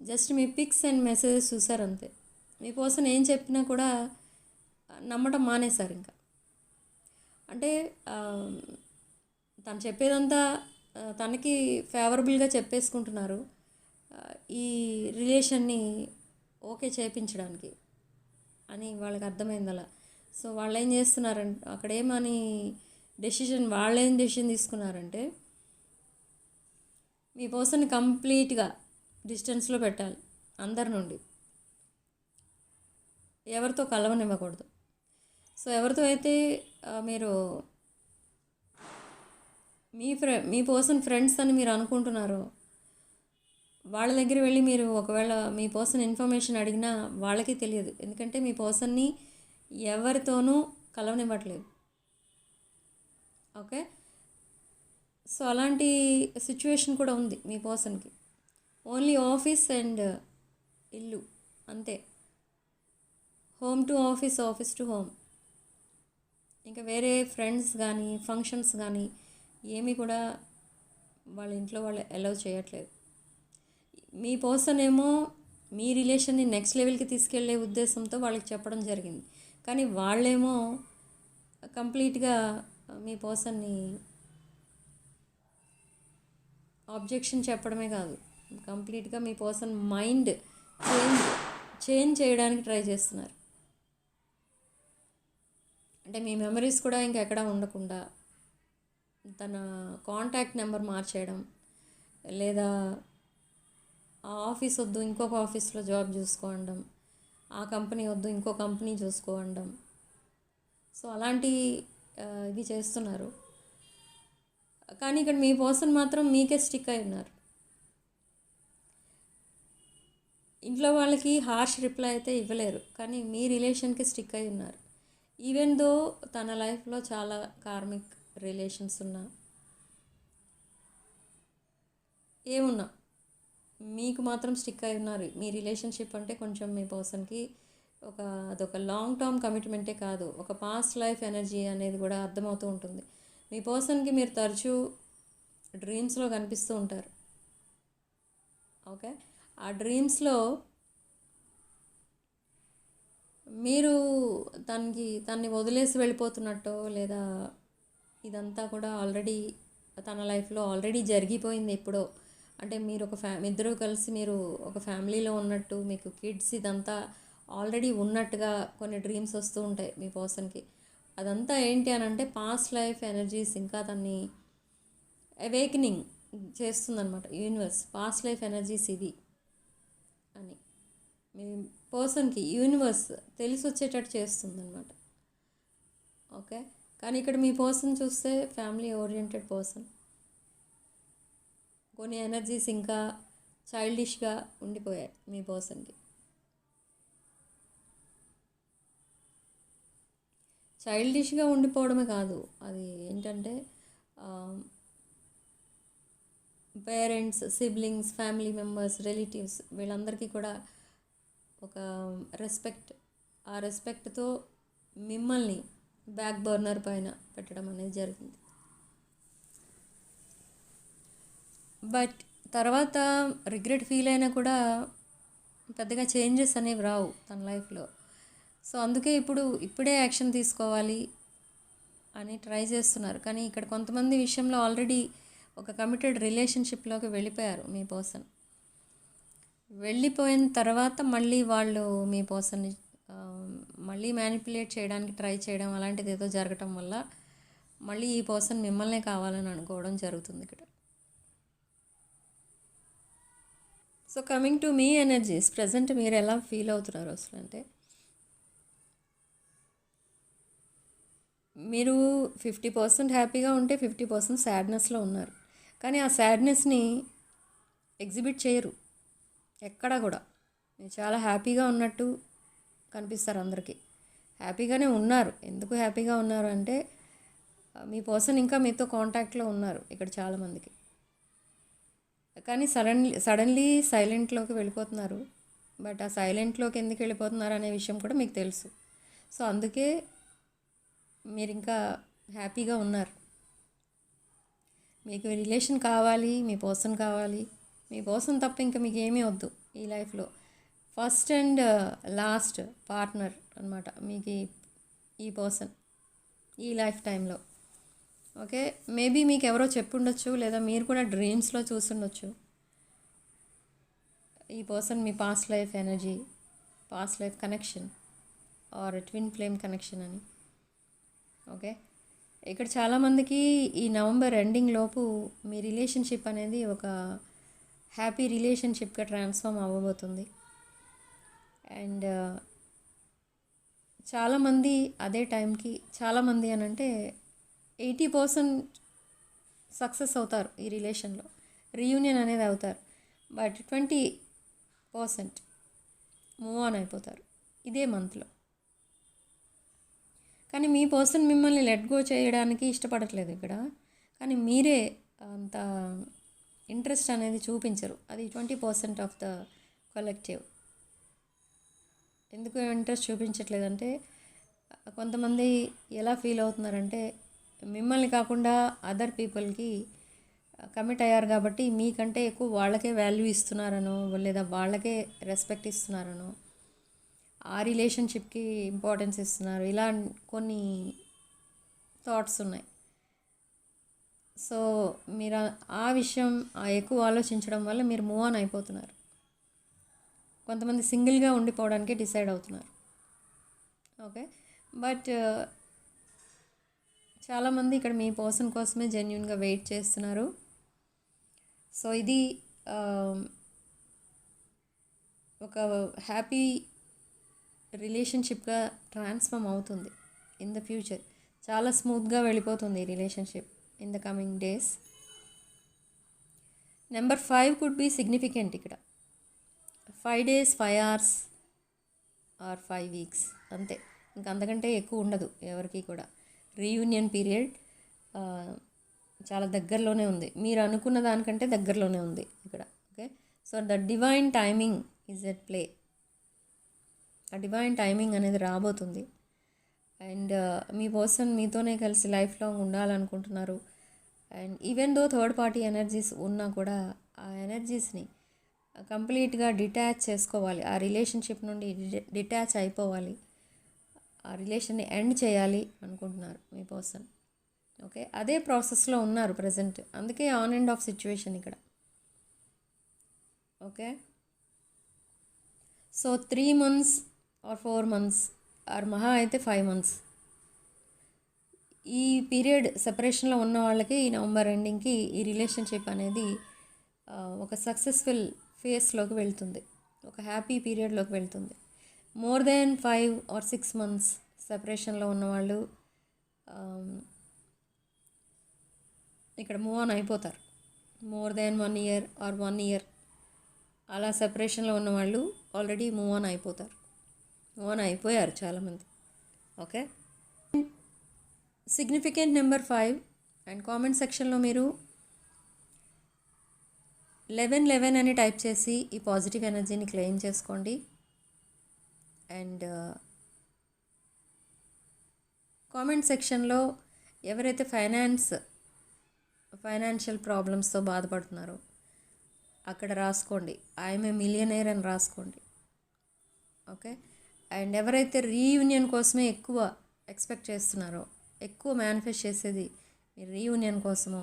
S1: జస్ట్ మీ పిక్స్ అండ్ మెసేజెస్ చూసారు అంతే. మీ పర్సన్ ఏం చెప్పినా కూడా నమ్మటం మానేశారు ఇంకా. అంటే తను చెప్పేదంతా తనకి ఫేవరబుల్గా చెప్పేసుకుంటున్నారు ఈ రిలేషన్ని ఓకే చేయించడానికి అని వాళ్ళకి అర్థమైంది అలా. సో వాళ్ళు ఏం చేస్తున్నారంటే అక్కడేమని వాళ్ళేం డెసిషన్ తీసుకున్నారంటే మీ పర్సన్ని కంప్లీట్గా డిస్టెన్స్లో పెట్టాలి, అందరి నుండి ఎవరితో కలవనివ్వకూడదు. సో ఎవరితో అయితే మీరు మీ పర్సన్ ఫ్రెండ్స్ అని మీరు అనుకుంటున్నారో వాళ్ళ దగ్గర వెళ్ళి మీరు ఒకవేళ మీ పర్సన్ ఇన్ఫర్మేషన్ అడిగినా వాళ్ళకి తెలియదు, ఎందుకంటే మీ పర్సన్ని ఎవరితోనూ కలవనివ్వట్లేదు. ఓకే, సో అలాంటి సిచ్యువేషన్ కూడా ఉంది మీ పర్సన్కి. ఓన్లీ ఆఫీస్ అండ్ ఇల్లు అంతే, home to office, office to home. ఇంకా వేరే ఫ్రెండ్స్ కానీ ఫంక్షన్స్ కానీ ఏమీ కూడా వాళ్ళ ఇంట్లో వాళ్ళు అలౌ చేయట్లేదు. మీ పర్సన్ ఏమో మీ రిలేషన్ని నెక్స్ట్ లెవెల్కి తీసుకెళ్లే ఉద్దేశంతో వాళ్ళకి చెప్పడం జరిగింది, కానీ వాళ్ళేమో కంప్లీట్గా మీ పర్సన్ని ఆబ్జెక్షన్ చెప్పడమే కాదు, కంప్లీట్గా మీ పర్సన్ మైండ్ చేంజ్ చేయడానికి ట్రై చేస్తున్నారు. అంటే మీ మెమరీస్ కూడా ఇంకెక్కడా ఉండకుండా తన కాంటాక్ట్ నెంబర్ మార్చేయడం, లేదా ఆ ఆఫీస్ వద్దు ఇంకొక ఆఫీస్లో జాబ్ చూసుకోవడం, ఆ కంపెనీ వద్దు ఇంకో కంపెనీ చూసుకోవడం. సో అలాంటి ఇవి చేస్తున్నారు. కానీ ఇక్కడ మీ పర్సన్ మాత్రం మీకే స్టిక్ అయి ఉన్నారు. ఇంట్లో వాళ్ళకి హార్ష్ రిప్లై అయితే ఇవ్వలేరు, కానీ మీ రిలేషన్కి స్టిక్ అయి ఉన్నారు. ఈవెన్ దో తన లైఫ్లో చాలా కార్మిక్ రిలేషన్స్ ఉన్నా ఏమున్నా మీకు మాత్రం స్టిక్ అయి ఉన్నారు. మీ రిలేషన్షిప్ అంటే కొంచెం మీ పర్సన్కి అదొక లాంగ్ టర్మ్ కమిట్మెంటే కాదు, ఒక పాస్ట్ లైఫ్ ఎనర్జీ అనేది కూడా అర్థమవుతూ ఉంటుంది. మీ పర్సన్కి మీరు తరచూ డ్రీమ్స్లో కనిపిస్తూ ఉంటారు. ఓకే, ఆ డ్రీమ్స్లో మీరు తన్ని వదిలేసి వెళ్ళిపోతున్నట్టో, లేదా ఇదంతా కూడా ఆల్రెడీ తన లైఫ్లో ఆల్రెడీ జరిగిపోయింది ఎప్పుడో, అంటే మీరు ఇద్దరు కలిసి మీరు ఒక ఫ్యామిలీలో ఉన్నట్టు, మీకు కిడ్స్ ఇదంతా ఆల్రెడీ ఉన్నట్టుగా కొన్ని డ్రీమ్స్ వస్తూ ఉంటాయి మీ పర్సన్కి. అదంతా ఏంటి అని అంటే పాస్ట్ లైఫ్ ఎనర్జీస్ ఇంకా తన్ని అవేకనింగ్ చేస్తుందన్నమాట యూనివర్స్. పాస్ట్ లైఫ్ ఎనర్జీస్ ఇవి అని మీ పర్సన్కి యూనివర్స్ తెలిసి వచ్చేటట్టు చేస్తుందన్నమాట. ఓకే, కానీ ఇక్కడ మీ పర్సన్ చూస్తే ఫ్యామిలీ ఓరియంటెడ్ పర్సన్. కొన్ని ఎనర్జీస్ ఇంకా చైల్డిష్గా ఉండిపోయాయి మీ పర్సన్కి. చైల్డిష్గా ఉండిపోవడమే కాదు, అది ఏంటంటే parents, siblings, family members, relatives వీళ్ళందరికీ కూడా ఒక రెస్పెక్ట్, ఆ రెస్పెక్ట్తో మిమ్మల్ని బ్యాక్ బర్నర్ పైన పెట్టడం అనేది జరిగింది. బట్ తర్వాత రిగ్రెట్ ఫీల్ అయినా కూడా పెద్దగా చేంజెస్ అనేవి రావు తన లైఫ్లో. సో అందుకే ఇప్పుడే యాక్షన్ తీసుకోవాలి అని ట్రై చేస్తున్నారు. కానీ ఇక్కడ కొంతమంది విషయంలో ఆల్రెడీ ఒక కమిటెడ్ రిలేషన్షిప్లోకి వెళ్ళిపోయారు మీ పర్సన్. వెళ్ళిపోయిన తర్వాత మళ్ళీ వాళ్ళు మీ పర్సన్ని మళ్ళీ మ్యానిపులేట్ చేయడానికి ట్రై చేయడం అలాంటిది ఏదో జరగటం వల్ల మళ్ళీ ఈ పర్సన్ మిమ్మల్నే కావాలని అనుకోవడం జరుగుతుంది ఇక్కడ. So coming to me energies, present మీరు ఎలా ఫీల్ అవుతున్నారు అసలు అంటే, మీరు 50% హ్యాపీగా ఉంటే 50% సాడ్నెస్లో ఉన్నారు. కానీ ఆ సాడ్నెస్ని ఎగ్జిబిట్ చేయరు ఎక్కడా కూడా. మీరు చాలా హ్యాపీగా ఉన్నట్టు కనిపిస్తారు అందరికీ. హ్యాపీగానే ఉన్నారు. ఎందుకు హ్యాపీగా ఉన్నారు అంటే మీ పర్సన్ ఇంకా మీతో కాంటాక్ట్లో ఉన్నారు ఇక్కడ చాలామందికి. కానీ సడన్లీ సైలెంట్లోకి వెళ్ళిపోతున్నారు. బట్ ఆ సైలెంట్లోకి ఎందుకు వెళ్ళిపోతున్నారు అనే విషయం కూడా మీకు తెలుసు. సో అందుకే మీరు ఇంకా హ్యాపీగా ఉన్నారు. మీకు రిలేషన్ కావాలి, మీ పర్సన్ కావాలి. మీ పర్సన్ తప్ప ఇంకా మీకు ఏమీ వద్దు ఈ లైఫ్లో. ఫస్ట్ అండ్ లాస్ట్ పార్ట్నర్ అనమాట మీకు ఈ పర్సన్ ఈ లైఫ్ టైంలో. ఓకే, మేబీ మీకు ఎవరో చెప్పుండొచ్చు, లేదా మీరు కూడా డ్రీమ్స్లో చూసుండొచ్చు ఈ person me past life energy, past life connection are twin flame connection అని. ఓకే, ఇక్కడ చాలామందికి ఈ నవంబర్ ఎండింగ్ లోపు మీ రిలేషన్షిప్ అనేది ఒక హ్యాపీ రిలేషన్షిప్గా ట్రాన్స్ఫార్మ్ అవ్వబోతుంది. అండ్ చాలామంది అదే టైంకి, చాలామంది అని అంటే 80% సక్సెస్ అవుతారు ఈ రిలేషన్లో, రీయూనియన్ అనేది అవుతారు. బట్ 20% మూవ్ ఆన్ అయిపోతారు ఇదే మంత్లో. కానీ మీ పర్సన్ మిమ్మల్ని లెట్ గో చేయడానికి ఇష్టపడట్లేదు ఇక్కడ. కానీ మీరే అంత ఇంట్రెస్ట్ అనేది చూపించరు. అది 20% ఆఫ్ ద కలెక్టివ్. ఎందుకు ఇంట్రెస్ట్ చూపించట్లేదంటే కొంతమంది ఎలా ఫీల్ అవుతున్నారంటే మిమ్మల్ని కాకుండా అదర్ పీపుల్కి కమిట్ అయ్యారు కాబట్టి మీకంటే ఎక్కువ వాళ్ళకే వాల్యూ ఇస్తున్నారనో, లేదా వాళ్ళకే రెస్పెక్ట్ ఇస్తున్నారనో, ఆ రిలేషన్షిప్కి ఇంపార్టెన్స్ ఇస్తున్నారు, ఇలా కొన్ని థాట్స్ ఉన్నాయి. సో మీరు ఆ విషయం ఎక్కువ ఆలోచించడం వల్ల మీరు మూవ్ ఆన్ అయిపోతున్నారు. కొంతమంది సింగిల్గా ఉండిపోవడానికే డిసైడ్ అవుతున్నారు. ఓకే, బట్ చాలామంది ఇక్కడ మీ పర్సన్ కోసమే జెన్యూన్గా వెయిట్ చేస్తున్నారు. సో ఇది ఒక హ్యాపీ రిలేషన్షిప్గా ట్రాన్స్ఫార్మ్ అవుతుంది ఇన్ ద ఫ్యూచర్. చాలా స్మూత్గా వెళ్ళిపోతుంది ఈ relationship in the coming days. Number 5 could be significant ఇక్కడ. 5 days 5 hours ఆర్ 5 weeks అంతే, ఇంకా అంతకంటే ఎక్కువ ఉండదు ఎవరికి కూడా. రీయూనియన్ పీరియడ్ చాలా దగ్గరలోనే ఉంది, మీరు అనుకున్న దానికంటే దగ్గరలోనే ఉంది ఇక్కడ. Okay, so the divine timing is at play. ఆ డివైన్ టైమింగ్ అనేది రాబోతుంది. అండ్ మీ పర్సన్ మీతోనే కలిసి లైఫ్ లాంగ్ ఉండాలనుకుంటున్నారు. And even though third party energies ఉన్నా కూడా ఆ ఎనర్జీస్ని కంప్లీట్గా డిటాచ్ చేసుకోవాలి, ఆ రిలేషన్షిప్ నుండి డిటాచ్ అయిపోవాలి, ఆ రిలేషన్ని ఎండ్ చేయాలి అనుకుంటున్నారు మీ పర్సన్. ఓకే, అదే ప్రాసెస్లో ఉన్నారు ప్రజెంట్, అందుకే ఆన్ అండ్ ఆఫ్ సిచ్యువేషన్ ఇక్కడ. Okay, so 3 months or 4 months or మహా అయితే 5 months ఈ పీరియడ్ సెపరేషన్లో ఉన్న వాళ్ళకి ఈ నవంబర్ ఎండింగ్కి ఈ రిలేషన్షిప్ అనేది ఒక సక్సెస్ఫుల్ ఫేస్లోకి వెళ్తుంది, ఒక హ్యాపీ పీరియడ్లోకి వెళ్తుంది. మోర్ దెన్ 5 or 6 months సెపరేషన్లో ఉన్నవాళ్ళు ఇక్కడ మూవ్ ఆన్ అయిపోతారు. More than 1 year or 1 year అలా సెపరేషన్లో ఉన్నవాళ్ళు ఆల్రెడీ మూవ్ ఆన్ అయిపోతారు, మూవ్ ఆన్ అయిపోయారు చాలామంది. Okay, significant number 5. And comment సెక్షన్లో మీరు 1111 అని టైప్ చేసి ఈ పాజిటివ్ ఎనర్జీని క్లెయిమ్ చేసుకోండి. అండ్ కామెంట్ సెక్షన్లో ఎవరైతే ఫైనాన్షియల్ ప్రాబ్లమ్స్తో బాధపడుతున్నారో అక్కడ రాసుకోండి ఐఎమ్ ఏ మిలియనేర్ అని రాసుకోండి. ఓకే, అండ్ ఎవరైతే రీయూనియన్ కోసమే ఎక్కువ ఎక్స్పెక్ట్ చేస్తున్నారో, ఎక్కువ మేనిఫెస్ట్ చేసేది మీరు రీయూనియన్ కోసమో,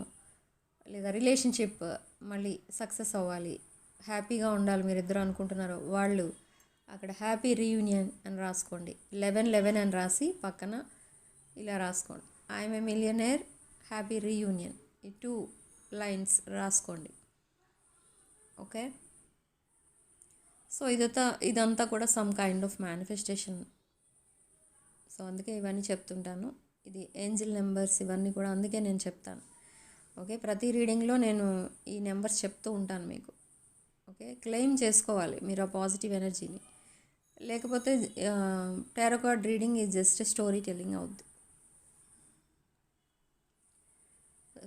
S1: లేదా రిలేషన్షిప్ మళ్ళీ సక్సెస్ అవ్వాలి, హ్యాపీగా ఉండాలి మీరిద్దరు అనుకుంటున్నారో వాళ్ళు అక్కడ హ్యాపీ రీయూనియన్ అని రాసుకోండి. 1111 అని రాసి పక్కన ఇలా రాసుకోండి I'm a millionaire happy reunion, ఈ 2 lines రాసుకోండి. ఓకే, సో ఇదంతా కూడా some kind of manifestation. So అందుకే ఇవన్నీ చెప్తుంటాను, ఇది ఏంజిల్ నెంబర్స్ ఇవన్నీ కూడా అందుకే నేను చెప్తాను. ఓకే, ప్రతి రీడింగ్లో నేను ఈ నెంబర్స్ చెప్తూ ఉంటాను మీకు. ఓకే, క్లెయిమ్ చేసుకోవాలి మీరు ఆ పాజిటివ్ ఎనర్జీని, లేకపోతే tarot card reading is just story telling అవుద్ది.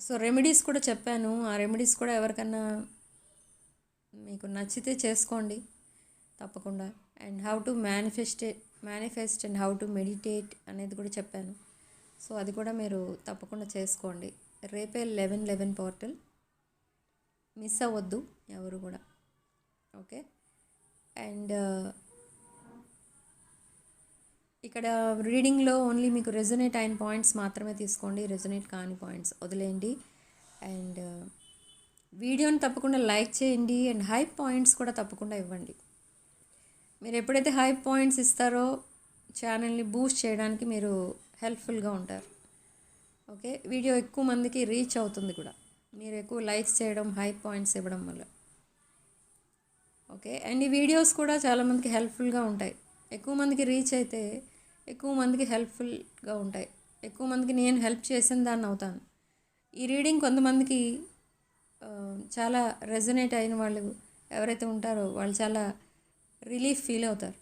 S1: సో రెమెడీస్ కూడా చెప్పాను, ఆ రెమెడీస్ కూడా ఎవరికన్నా మీకు నచ్చితే చేసుకోండి తప్పకుండా. And how to manifest and how to meditate అనేది కూడా చెప్పాను. సో అది కూడా మీరు తప్పకుండా చేసుకోండి. రేపే 1111 పోర్టల్, మిస్ అవ్వద్దు ఎవరు కూడా. ఓకే, అండ్ ఇక్కడ రీడింగ్లో ఓన్లీ మీకు రెజొనేట్ అయిన పాయింట్స్ మాత్రమే తీసుకోండి, రెజొనేట్ కాని పాయింట్స్ వదిలేయండి. అండ్ వీడియోని తప్పకుండా లైక్ చేయండి అండ్ హైప్ పాయింట్స్ కూడా తప్పకుండా ఇవ్వండి. మీరు ఎప్పుడైతే హైప్ పాయింట్స్ ఇస్తారో ఛానల్ని బూస్ట్ చేయడానికి మీరు హెల్ప్ఫుల్గా ఉంటారు. ఓకే, వీడియో ఎక్కువ మందికి రీచ్ అవుతుంది కూడా మీరు ఎక్కువ లైక్స్ చేయడం, హైప్ పాయింట్స్ ఇవ్వడం వల్ల. ఓకే, అండ్ ఈ వీడియోస్ కూడా చాలామందికి హెల్ప్ఫుల్గా ఉంటాయి, ఎక్కువ మందికి రీచ్ అయితే ఎక్కువ మందికి హెల్ప్ఫుల్గా ఉంటాయి, ఎక్కువ మందికి నేను హెల్ప్ చేసిన దాన్ని అవుతాను. ఈ రీడింగ్ కొంతమందికి చాలా రెజొనేట్ అయిన వాళ్ళు ఎవరైతే ఉంటారో వాళ్ళు చాలా రిలీఫ్ ఫీల్ అవుతారు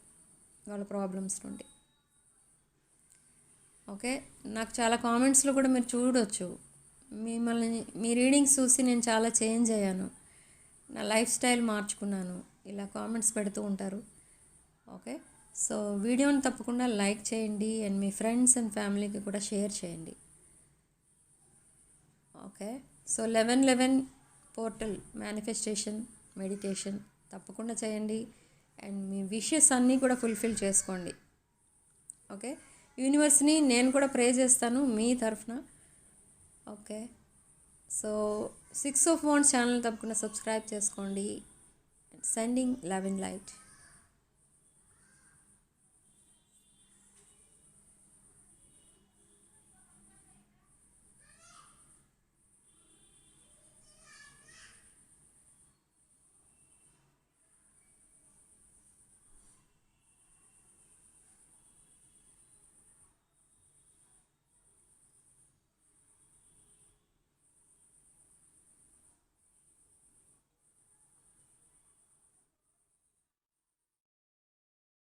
S1: వాళ్ళ ప్రాబ్లమ్స్ నుండి. ఓకే, నాకు చాలా కామెంట్స్లో కూడా మీరు చూడవచ్చు, మిమ్మల్ని మీ రీడింగ్స్ చూసి నేను చాలా చేంజ్ అయ్యాను, నా లైఫ్ స్టైల్ మార్చుకున్నాను, ఇలా కామెంట్స్ పెడుతూ ఉంటారు. ఓకే, సో వీడియోని తప్పకుండా లైక్ చేయండి అండ్ మీ ఫ్రెండ్స్ అండ్ ఫ్యామిలీకి కూడా షేర్ చేయండి. Okay, so 1111 portal manifestation meditation తప్పకుండా చేయండి అండ్ మీ విషెస్ అన్నీ కూడా ఫుల్ఫిల్ చేసుకోండి. ఓకే, యూనివర్స్ని నేను కూడా ప్రే చేస్తాను మీ తరఫున. Okay, so 6 of Wands channel తప్పకుండా సబ్స్క్రైబ్ చేసుకోండి. Sending love and light.